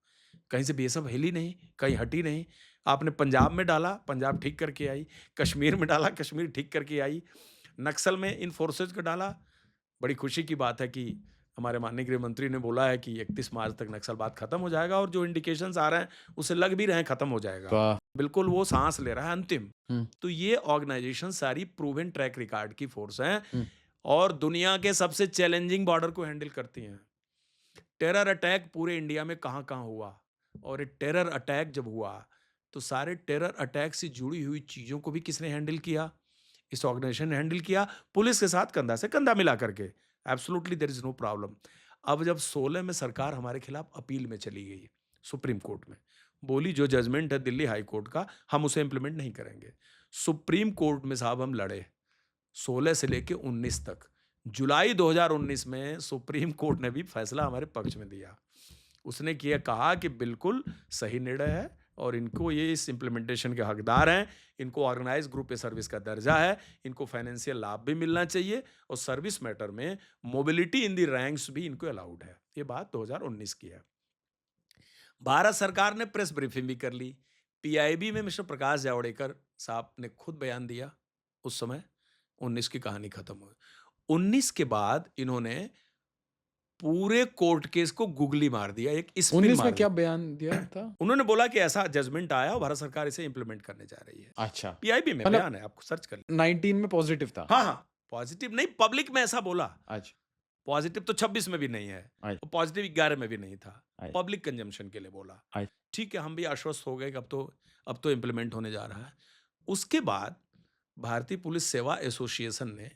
कहीं से बीएसएफ हिली नहीं, कहीं हटी नहीं। आपने पंजाब में डाला, पंजाब ठीक करके आई, कश्मीर में डाला, कश्मीर ठीक करके आई, नक्सल में इन फोर्सेज को डाला। बड़ी खुशी की बात है कि हमारे माननीय गृह मंत्री ने बोला है कि 31 मार्च तक नक्सलवाद खत्म हो जाएगा और जो इंडिकेशंस आ रहे हैं उससे लग भी रहे हैं खत्म हो जाएगा। वाह। बिल्कुल वो सांस ले रहा है अंतिम। हम्म, तो ये ऑर्गेनाइजेशन सारी प्रूवन ट्रैक रिकॉर्ड की फोर्स हैं हम्म। और दुनिया के सबसे चैलेंजिंग बॉर्डर को हैंडल करती हैं। टेरर अटैक पूरे इंडिया में कहाँ कहाँ हुआ, और ये टेरर अटैक जब हुआ तो सारे टेरर अटैक से जुड़ी हुई चीज़ों को भी किसने हैंडल किया? इस ऑर्गेनाइजेशन ने हैंडल किया, पुलिस के साथ कंधा से कंधा मिला करके। Absolutely there is no problem. अब जब 16 में सरकार हमारे खिलाफ अपील में चली गई सुप्रीम कोर्ट में, बोली जो जजमेंट है दिल्ली हाई कोर्ट का हम उसे इंप्लीमेंट नहीं करेंगे। सुप्रीम कोर्ट में साहब हम लड़े 16 से लेके 19 तक। जुलाई 2019 में सुप्रीम कोर्ट ने भी फैसला हमारे पक्ष में दिया। उसने किया कहा कि बिल्कुल सही निर्णय है और इनको ये इस इम्प्लीमेंटेशन के हकदार हैं, इनको ऑर्गेनाइज ग्रुप ए सर्विस का दर्जा है, इनको फाइनेंशियल लाभ भी मिलना चाहिए और सर्विस मैटर में मोबिलिटी इन दी रैंक्स भी इनको अलाउड है। ये बात 2019 की है। भारत सरकार ने प्रेस ब्रीफिंग भी कर ली। पीआईबी में मिस्टर प्रकाश जावड़ेकर साहब ने खुद बयान दिया उस समय। 19 की कहानी खत्म हुई। 19 के बाद इन्होंने पूरे कोर्ट केस को गुगली मार दिया, एक स्पिन 19 मार में दिया। क्या बयान दिया था? उन्होंने बोला कि ऐसा जजमेंट आया और भारत सरकार इसे इम्प्लीमेंट करने जा रही है। अच्छा, पीआईबी में मतलब बयान है, आपको सर्च कर लें। 19 में पॉजिटिव था। हाँ, हाँ, पॉजिटिव नहीं, पब्लिक में ऐसा बोला। अच्छा, पॉजिटिव तो 26 में भी नहीं है, अच्छा, पॉजिटिव 11 में भी नहीं था, अच्छा, पब्लिक कंजम्पशन के लिए बोला। अच्छा। ठीक है, हम भी आश्वस्त हो गए कि अब तो इम्प्लीमेंट होने जा रहा है। उसके बाद भारतीय पुलिस सेवा एसोसिएशन ने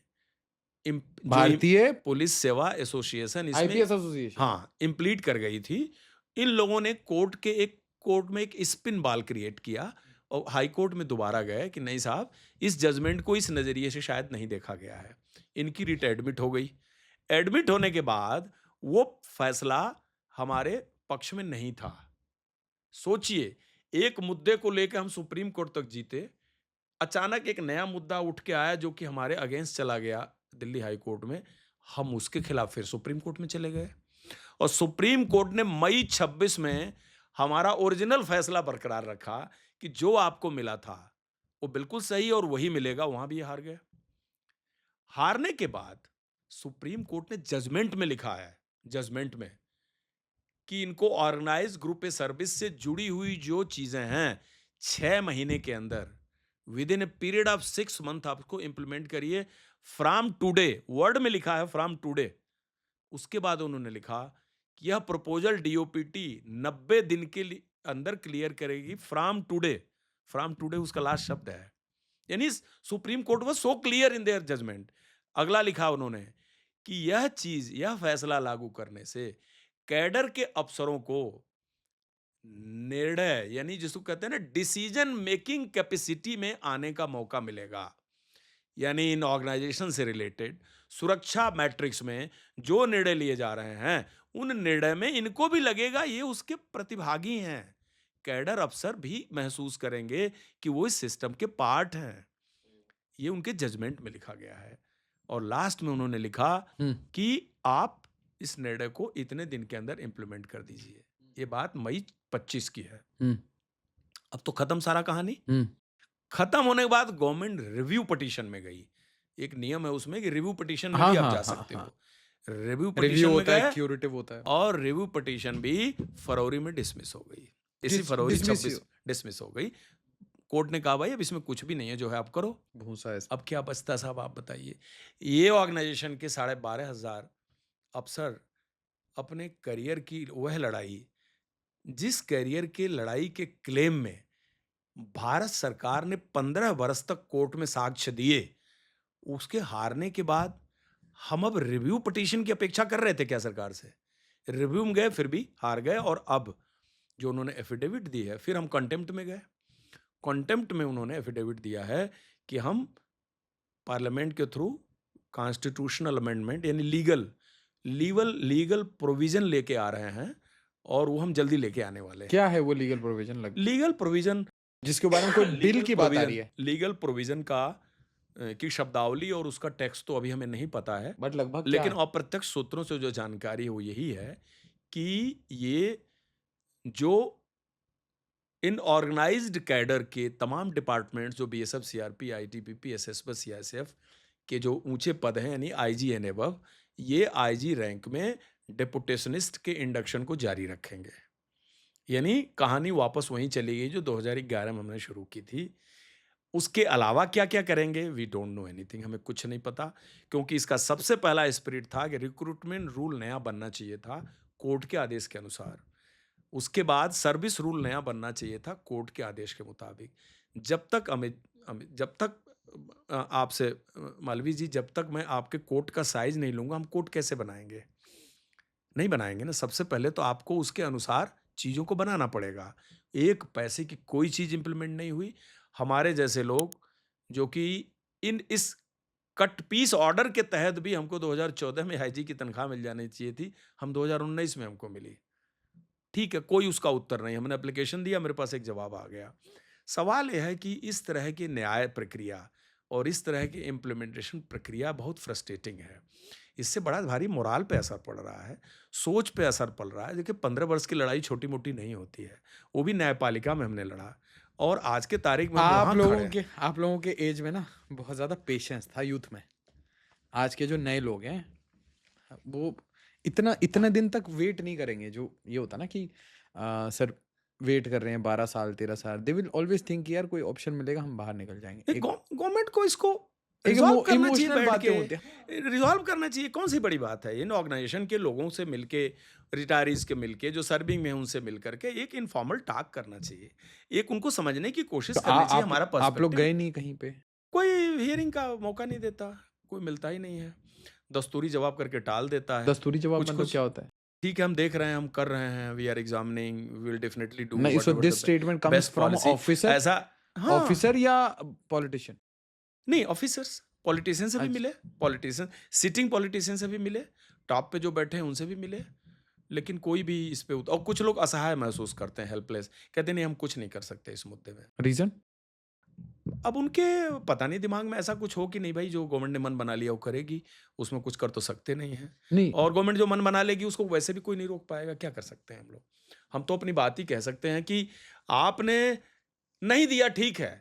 भारतीय पुलिस सेवा एसोसिएशन इसमें आईपीएस एसोसिएशन। हाँ इम्प्लीट कर गई थी। इन लोगों ने कोर्ट में एक स्पिन बॉल क्रिएट किया और हाई कोर्ट में दोबारा गए कि नहीं साहब, इस जजमेंट को इस नज़रिए से शायद नहीं देखा गया है। इनकी रिट एडमिट हो गई। एडमिट होने के बाद वो फैसला हमारे पक्ष में नहीं था। सोचिए, एक मुद्दे को लेकर हम सुप्रीम कोर्ट तक जीते, अचानक एक नया मुद्दा उठ के आया जो कि हमारे अगेंस्ट चला गया दिल्ली हाई कोर्ट में। हम उसके खिलाफ फिर सुप्रीम कोर्ट में चले गए और सुप्रीम कोर्ट ने मई 26 में हमारा ओरिजिनल फैसला बरकरार रखा कि जो आपको मिला था वो बिल्कुल सही और वही मिलेगा। वहां भी ये हार गए। हारने के बाद सुप्रीम कोर्ट ने जजमेंट में लिखा है, जजमेंट में, कि इनको ऑर्गेनाइज ग्रुप ए सर्विस से जुड़ी हुई जो चीजें हैं 6 महीने के अंदर with in a period of 6 month आपको इंप्लीमेंट करिए फ्रॉम टुडे। वर्ड में लिखा है फ्रॉम टुडे। उसके बाद उन्होंने लिखा कि यह प्रपोजल डीओपीटी 90 दिन के अंदर क्लियर करेगी फ्रॉम टुडे। फ्रॉम टुडे उसका लास्ट शब्द है। यानी supreme court was so clear in their judgement. अगला लिखा उन्होंने कि यह फैसला लागू करने से कैडर के अफसरों को निर्णय यानी जिसको कहते हैं ना डिसीजन मेकिंग कैपेसिटी में आने का मौका मिलेगा। यानी इन ऑर्गेनाइजेशन से रिलेटेड सुरक्षा मैट्रिक्स में जो निर्णय लिए जा रहे हैं उन निर्णय में इनको भी लगेगा ये उसके प्रतिभागी हैं। कैडर अफसर भी महसूस करेंगे कि वो इस सिस्टम के पार्ट हैं। ये उनके जजमेंट में लिखा गया है और लास्ट में उन्होंने लिखा कि आप इस निर्णय को इतने दिन के अंदर इंप्लीमेंट कर दीजिए। ये बात मई 25 की है। अब तो खत्म सारा कहानी। खत्म होने के बाद गवर्नमेंट रिव्यू पिटीशन में गई। एक नियम है उसमें कि रिव्यू पिटीशन में भी आप जा सकते हो। रिव्यू पिटीशन में होता है, गए क्यूरेटिव होता है और रिव्यू पिटीशन भी फरवरी में डिसमिस हो गई। इसी फरवरी 26 डिसमिस हो गई। कोर्ट ने कहा भाई अब इसमें कुछ भी नहीं है, जो है आप करो। भूसा है। अब क्या बचता साहब आप बताइए। ये ऑर्गेनाइजेशन के 12,500 अफसर अपने करियर की वह लड़ाई, जिस करियर के लड़ाई के क्लेम में भारत सरकार ने 15 वर्ष तक कोर्ट में साक्ष्य दिए, उसके हारने के बाद हम अब रिव्यू पिटीशन की अपेक्षा कर रहे थे क्या सरकार से? रिव्यू में गए फिर भी हार गए और अब जो उन्होंने एफिडेविट दी है फिर हम कंटेम्प्ट में गए। कंटेम्प्ट में उन्होंने एफिडेविट दिया है कि हम पार्लियामेंट के थ्रू कॉन्स्टिट्यूशनल अमेंडमेंट यानी लीगल प्रोविजन लेके आ रहे हैं और वो हम जल्दी लेके आने वाले हैं। क्या है वो लीगल प्रोविजन? लीगल प्रोविजन जिसके बारे में कोई बिल की बात आ रही है। लीगल प्रोविजन का की शब्दावली और उसका टेक्स्ट तो अभी हमें नहीं पता है, बट लगभग लेकिन अप्रत्यक्ष सूत्रों से जो जानकारी है वो यही है कि ये जो इन ऑर्गेनाइज्ड कैडर के तमाम डिपार्टमेंट्स जो BSF, CRP, ITBP, SSB, CISF के जो ऊंचे पद हैं यानी आईजी एंड अबव, ये आईजी रैंक में डेपुटेशनिस्ट के इंडक्शन को जारी रखेंगे। यानी कहानी वापस वहीं चली गई जो 2011 में हमने शुरू की थी। उसके अलावा क्या क्या करेंगे वी डोंट नो एनीथिंग, हमें कुछ नहीं पता, क्योंकि इसका सबसे पहला स्पिरिट था कि रिक्रूटमेंट रूल नया बनना चाहिए था कोर्ट के आदेश के अनुसार। उसके बाद सर्विस रूल नया बनना चाहिए था कोर्ट के आदेश के मुताबिक। जब तक आपसे मालवी जी, जब तक मैं आपके कोर्ट का साइज नहीं लूंगा हम कोर्ट कैसे बनाएंगे? नहीं बनाएंगे ना। सबसे पहले तो आपको उसके अनुसार चीज़ों को बनाना पड़ेगा। एक पैसे की कोई चीज़ इंप्लीमेंट नहीं हुई। हमारे जैसे लोग जो कि इस कट पीस ऑर्डर के तहत भी हमको 2014 में आईजी की तनख्वाह मिल जानी चाहिए थी, हम 2019 में हमको मिली। ठीक है, कोई उसका उत्तर नहीं। हमने एप्लीकेशन दिया, मेरे पास एक जवाब आ गया। सवाल यह है कि इस तरह की न्याय प्रक्रिया और इस तरह की इम्प्लीमेंटेशन प्रक्रिया बहुत फ्रस्ट्रेटिंग है। इससे बड़ा भारी मोराल पे असर पड़ रहा है, सोच पे असर पड़ रहा है। देखिए 15 वर्ष की लड़ाई छोटी मोटी नहीं होती है, वो भी न्यायपालिका में हमने लड़ा और आज के तारीख में आप लोगों के एज में ना बहुत ज़्यादा पेशेंस था यूथ में। आज के जो नए लोग हैं वो इतना इतना दिन तक वेट नहीं करेंगे, जो ये होता ना कि सर वेट कर रहे हैं 12 साल 13 साल, दे विल ऑलवेज थिंक यार कोई ऑप्शन मिलेगा हम बाहर निकल जाएंगे। एक गवर्नमेंट को इसको एक रिजॉल्व करना चाहिए, इमोशनल बैठ बातें होती हैं। के रिजॉल्व करना चाहिए। कौन सी बड़ी बात है? इन ऑर्गेनाइजेशन के लोगों से मिलके, रिटायरीज के मिलके, जो सर्विंग में हैं उनसे मिल करके एक इनफॉर्मल टॉक करना चाहिए, एक उनको समझने की कोशिश तो करनी चाहिए। हमारा आप लोग पर्सपेक्टिव गए नहीं कहीं पे? कोई हियरिंग का मौका नहीं देता, कोई मिलता ही नहीं है, दस्तूरी जवाब करके टाल देता है। दस्तूरी जवाब कुछ मतलब कुछ क्या होता है? ठीक है, हम देख रहे हैं, हम कर रहे हैं, we are examining, we will definitely do नहीं, so whatever this the statement comes best from policy. Officer, ऐसा, हाँ, ऑफिसर या पॉलिटिशियन? नहीं, ऑफिसर्स, पॉलिटिशियन से भी अच्छा। मिले, पॉलिटिशियन, सिटिंग पॉलिटिशियन से भी मिले, टॉप पे जो बैठे हैं उनसे भी मिले, लेकिन कोई भी इस पे और कुछ लोग असहाय महसूस करते हैं, हेल्पलेस, कहते नहीं हम कुछ नहीं कर सकते इस मुद्दे में। रीजन? अब उनके पता नहीं दिमाग में ऐसा कुछ हो कि नहीं भाई, जो गवर्नमेंट ने मन बना लिया वो करेगी, उसमें कुछ कर तो सकते नहीं है। नहीं, और गवर्नमेंट जो मन बना लेगी उसको वैसे भी कोई नहीं रोक पाएगा, क्या कर सकते हैं हम लोग? हम तो अपनी बात ही कह सकते हैं कि आपने नहीं दिया ठीक है,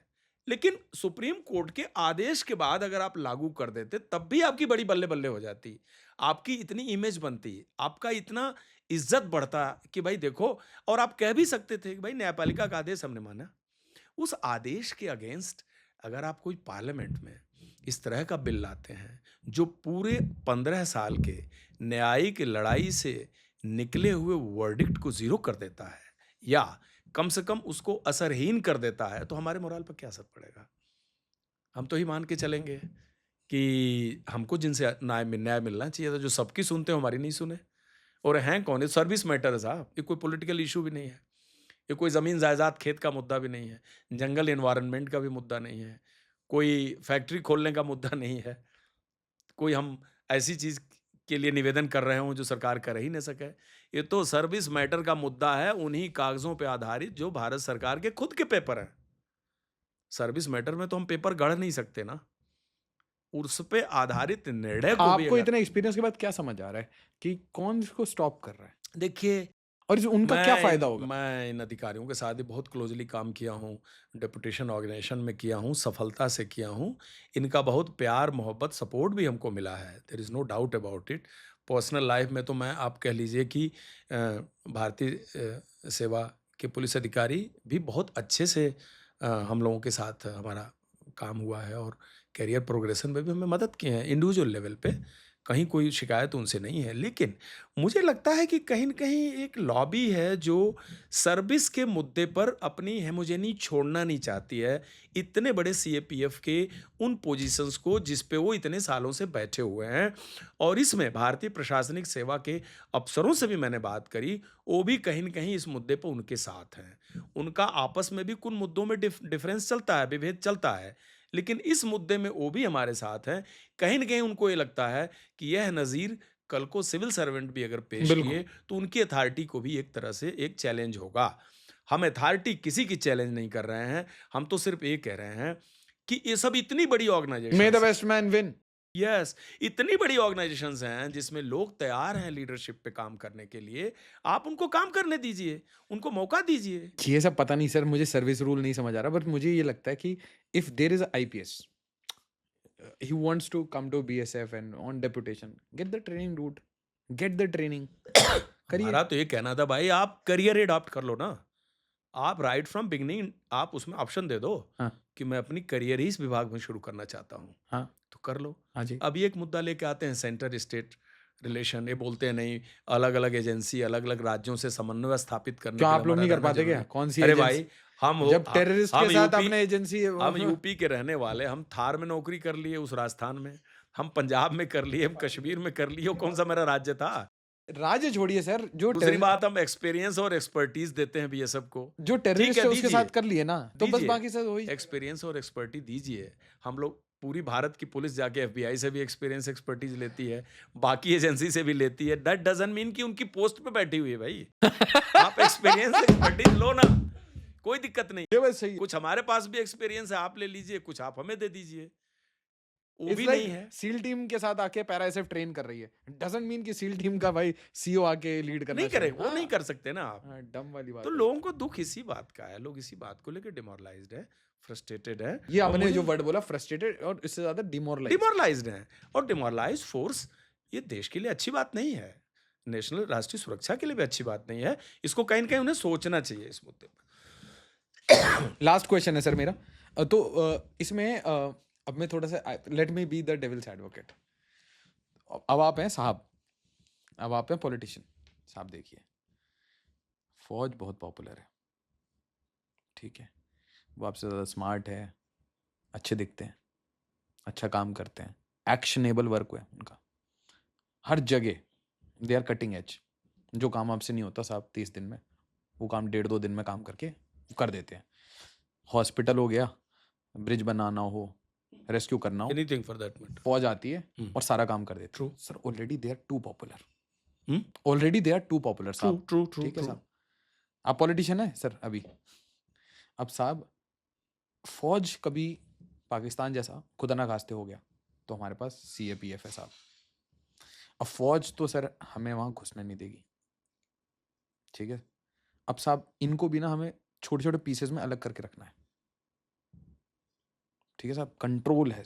लेकिन सुप्रीम कोर्ट के आदेश के बाद अगर आप लागू कर देते तब भी आपकी बड़ी बल्ले बल्ले हो जाती, आपकी इतनी इमेज बनती, आपका इतना इज्जत बढ़ता कि भाई देखो, और आप कह भी सकते थे कि भाई न्यायपालिका का आदेश हमने माना। उस आदेश के अगेंस्ट अगर आप कोई पार्लियामेंट में इस तरह का बिल लाते हैं जो पूरे 15 साल के न्यायिक लड़ाई से निकले हुए वर्डिक्ट को जीरो कर देता है, या कम से कम उसको असरहीन कर देता है, तो हमारे मोरल पर क्या असर पड़ेगा? हम तो ही मान के चलेंगे कि हमको जिनसे न्याय मिलना चाहिए था, जो सबकी सुनते हो हमारी नहीं सुने। और हैं कौन? ये सर्विस मैटर है साहब, ये कोई पॉलिटिकल इशू भी नहीं है, ये कोई ज़मीन जायदाद खेत का मुद्दा भी नहीं है, जंगल एनवायरनमेंट का भी मुद्दा नहीं है, कोई फैक्ट्री खोलने का मुद्दा नहीं है, कोई हम ऐसी चीज़ के लिए निवेदन कर रहे हों जो सरकार कर ही नहीं सके। ये तो सर्विस मैटर का मुद्दा है, उन्हीं कागज़ों पे आधारित जो भारत सरकार के खुद के पेपर हैं। सर्विस मैटर में तो हम पेपर गढ़ नहीं सकते ना, उस पे आधारित निर्णय को भी आपको अगर इतने एक्सपीरियंस के बाद क्या समझ आ रहा है कि कौन इसको स्टॉप कर रहा है देखिए, और उनका क्या फायदा होगा? मैं इन अधिकारियों के साथ भी बहुत क्लोजली काम किया हूँ, डेपुटेशन ऑर्गेनाइजेशन में किया हूँ, सफलता से किया हूँ। इनका बहुत प्यार, मोहब्बत, सपोर्ट भी हमको मिला है, there is no doubt about it. Personal life में तो मैं, आप कह लीजिए कि भारतीय सेवा के पुलिस अधिकारी भी बहुत अच्छे से हम लोगों के साथ हमारा काम हुआ है, और करियर प्रोग्रेशन में भी हमें मदद की है इंडिविजुअल लेवल पे। कहीं कोई शिकायत उनसे नहीं है, लेकिन मुझे लगता है कि कहीं न कहीं एक लॉबी है जो सर्विस के मुद्दे पर अपनी होमोजेनी छोड़ना नहीं चाहती है, इतने बड़े सीएपीएफ के उन पोजीशंस को जिस पे वो इतने सालों से बैठे हुए हैं। और इसमें भारतीय प्रशासनिक सेवा के अफसरों से भी मैंने बात करी, वो भी कहीं न कहीं इस मुद्दे पर उनके साथ हैं। उनका आपस में भी कुछ मुद्दों में डिफरेंस चलता है, विभेद चलता है, लेकिन इस मुद्दे में वो भी हमारे साथ हैं। कहीं न कहीं उनको ये लगता है कि यह नज़ीर कल को सिविल सर्वेंट भी अगर पेश बिल्कुल। किए तो उनकी अथॉरिटी को भी एक तरह से एक चैलेंज होगा। हम अथॉरिटी किसी की चैलेंज नहीं कर रहे हैं, हम तो सिर्फ ये कह रहे हैं कि ये सब इतनी बड़ी मे the organisations, best man win. Yes, इतनी बड़ी ऑर्गेनाइजेशंस हैं जिसमें लोग तैयार हैं लीडरशिप पे काम करने के लिए, आप उनको काम करने दीजिए, उनको मौका दीजिए। ये सब पता नहीं सर, मुझे सर्विस रूल नहीं समझ आ रहा, बट मुझे ये लगता है कि if there is IPS he wants to come to BSF and on deputation, get the training route, get the training करिए। हमारा तो ये कहना था भाई, आप करियर एडॉप्ट कर लो ना, आप राइट फ्रॉम बिगनिंग आप उसमें ऑप्शन दे दो हाँ कि मैं अपनी करियर ही इस विभाग में शुरू करना चाहता हूँ, हाँ तो कर लो। हाँ जी। अभी एक मुद्दा लेके आते हैं सेंटर स्टेट रिलेशन, ये बोलते हैं नहीं, अलग अलग एजेंसी अलग अलग राज्यों से समन्वय स्थापित करने क्यों के लिए आप लोग हमारा नहीं कर रहना पाते क्या? जरूरी। कौन सी अरे एजेंसी? भाई, हम जब टेररिस्ट के साथ यूपी, अपने एजेंसी हम यूपी के रहने वाले, हम थार में नौकरी कर लिए, उस राजस्थान में, हम पंजाब में कर लिए, हम कश्मीर में कर लिए, वो कौन सा मेरा राज्य था? राज्य छोड़िए सर, जो दूसरी बात, हम एक्सपीरियंस और एक्सपर्टीज देते हैं बीएसएफ को, जो टेररिस्ट ठीक है है, उसके साथ कर लिए ना, तो बस दीजिए। बाकी सब वही। एक्सपीरियंस और एक्सपर्टीज दीजिए। हम लोग, पूरी भारत की पुलिस जाके एफबीआई से भी एक्सपीरियंस एक्सपर्टीज लेती है, बाकी एजेंसी से भी लेती है। दैट डजंट मीन कि उनकी पोस्ट पे बैठी हुई है भाई। आप एक्सपीरियंस एक्सपर्टीज लो ना, कोई दिक्कत नहीं। ये बस सही है। कुछ हमारे पास भी एक्सपीरियंस है, आप ले लीजिए, कुछ आप हमें दे दीजिए, वो It's भी like नहीं है। सील टीम के साथ आके पैरा एसएफ ट्रेन कर रही है, डजंट मीन कि सील टीम का भाई सीओ आके लीड करना नहीं करे, चाहिए। वो नहीं कर सकते ना आप। डम वाली बात तो है। लोगों को दुख इसी बात का है, लोग इसी बात को लेकर डिमोरलाइज्ड है, फ्रस्ट्रेटेड है। ये और आपने मुझे जो वर्ड बोला फ्रस्ट्रेटेड, और इससे ज्यादा डिमोरलाइज। डिमोरलाइज्ड हैं, और डिमोरलाइज फोर्स ये देश के लिए अच्छी बात नहीं है। नेशनल राष्ट्रीय सुरक्षा के लिए भी अच्छी बात नहीं है। इसको कहीं न कहीं उन्हें सोचना चाहिए इस मुद्दे पर। लास्ट क्वेश्चन है सर मेरा। इसमें अब मैं थोड़ा सा let me B the devil's advocate. अब आप हैं साहब, अब आप हैं पॉलिटिशियन साहब। देखिए, फौज बहुत पॉपुलर है, ठीक है, वो आपसे ज़्यादा स्मार्ट है, अच्छे दिखते हैं, अच्छा काम करते हैं, एक्शनेबल वर्क है उनका हर जगह, दे आर कटिंग एज। जो काम आपसे नहीं होता साहब 30 दिन में, वो काम 1.5-2 दिन में काम करके कर देते हैं। हॉस्पिटल हो गया, ब्रिज बनाना हो, रेस्क्यू करना हो, एनीथिंग फॉर दैट मैटर। फौज आती है और सारा काम कर देती है। True. Sir already they are too popular, हुँ? Already they are too popular true, साहब। ट्रू, ट्रू, ठीक है ट्रू। साहब, आप पॉलिटिशियन हैं सर अभी। अब साहब फौज कभी पाकिस्तान जैसा खुदा ना खास्ते हो गया तो हमारे पास CAPF है साहब। अब फौज तो सर हमें वहाँ घुसने नहीं देगी, ठीक है। अब साहब इनको भी ना हमें छोटे छोटे पीसेस में अलग करके रखना है, ठीक है साहब। कंट्रोल है,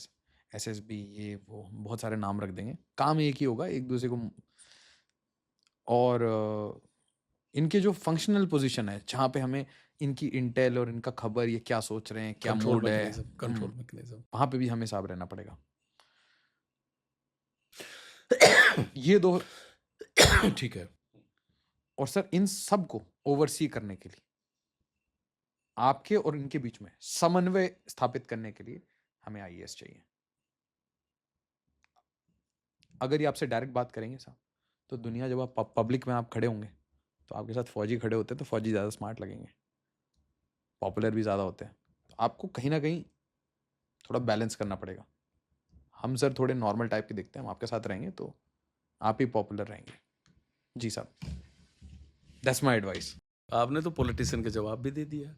SSB, ये वो बहुत सारे नाम रख देंगे, काम एक ही होगा, एक दूसरे को। और इनके जो फंक्शनल पोजीशन है जहाँ पे हमें इनकी इंटेल और इनका खबर, ये क्या सोच रहे हैं, क्या कंट्रोल मूड है, मैकेनिज्म, कंट्रोल मैकेनिज्म। वहाँ पे भी हमें साहब रहना पड़ेगा। ये दो, ठीक है। और सर इन सब को ओवरसी करने के लिए, आपके और इनके बीच में समन्वय स्थापित करने के लिए हमें IAS चाहिए। अगर ये आपसे डायरेक्ट बात करेंगे साहब, तो दुनिया जब आप पब्लिक में आप खड़े होंगे तो आपके साथ फौजी खड़े होते हैं तो फौजी ज़्यादा स्मार्ट लगेंगे, पॉपुलर भी ज़्यादा होते हैं। तो आपको कहीं ना कहीं थोड़ा बैलेंस करना पड़ेगा। हम सर थोड़े नॉर्मल टाइप के दिखते हैं, हम आपके साथ रहेंगे तो आप ही पॉपुलर रहेंगे। जी साहब, दैट्स माय एडवाइस। आपने तो पॉलिटिशियन के जवाब भी दे दिया,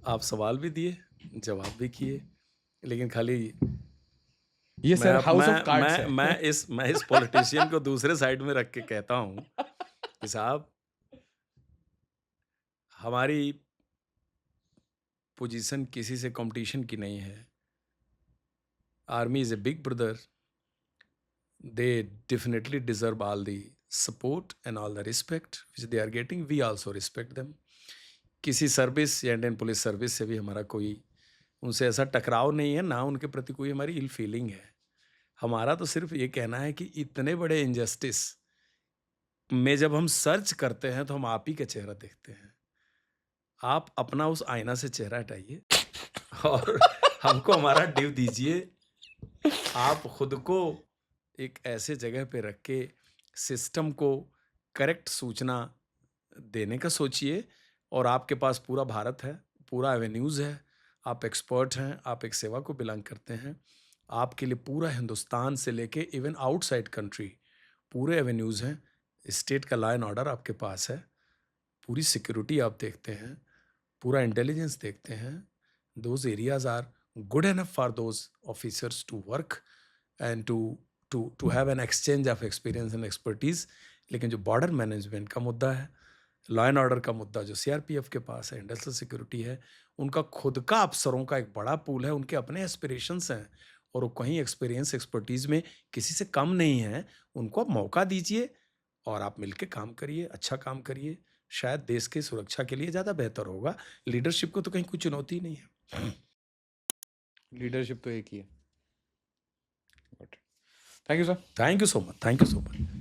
आप सवाल भी दिए, जवाब भी किए, लेकिन खाली ये सर हाउस ऑफ कार्ड्स मैं है। इस पॉलिटिशियन को दूसरे साइड में रख के कहता हूँ कि साहब, हमारी पोजीशन किसी से कंपटीशन की नहीं है। Army is a big brother, they definitely deserve all the support and all the respect which they are getting. We also respect them. किसी सर्विस या इंडियन पुलिस सर्विस से भी हमारा कोई उनसे ऐसा टकराव नहीं है, ना उनके प्रति कोई हमारी इल फीलिंग है। हमारा तो सिर्फ ये कहना है कि इतने बड़े इनजस्टिस में जब हम सर्च करते हैं तो हम आप ही का चेहरा देखते हैं। आप अपना उस आईना से चेहरा हटाइए और हमको हमारा ड्यू दीजिए। आप खुद को एक ऐसे जगह पे रख के सिस्टम को करेक्ट सूचना देने का सोचिए। और आपके पास पूरा भारत है, पूरा एवेन्यूज़ है, आप एक्सपर्ट हैं, आप एक सेवा को बिलोंग करते हैं। आपके लिए पूरा हिंदुस्तान से लेके इवन आउटसाइड कंट्री पूरे एवेन्यूज़ हैं। स्टेट का लॉ एंड ऑर्डर आपके पास है, पूरी सिक्योरिटी आप देखते हैं, पूरा इंटेलिजेंस देखते हैं। Those areas are good enough for those officers to work and to have an exchange of experience and expertise. लेकिन जो बॉर्डर मैनेजमेंट का मुद्दा है, लॉ एंड ऑर्डर का मुद्दा जो CRPF के पास है, इंडस्ट्रियल सिक्योरिटी है, उनका खुद का अफसरों का एक बड़ा पूल है, उनके अपने एस्पिरेशंस हैं और वो कहीं एक्सपीरियंस एक्सपर्टीज़ में किसी से कम नहीं है। उनको आप मौका दीजिए और आप मिलके काम करिए, अच्छा काम करिए। शायद देश की सुरक्षा के लिए ज़्यादा बेहतर होगा। लीडरशिप को तो कहीं कोई चुनौती ही नहीं है। लीडरशिप तो एक ही है। Thank you sir. Thank you so much, thank you so much.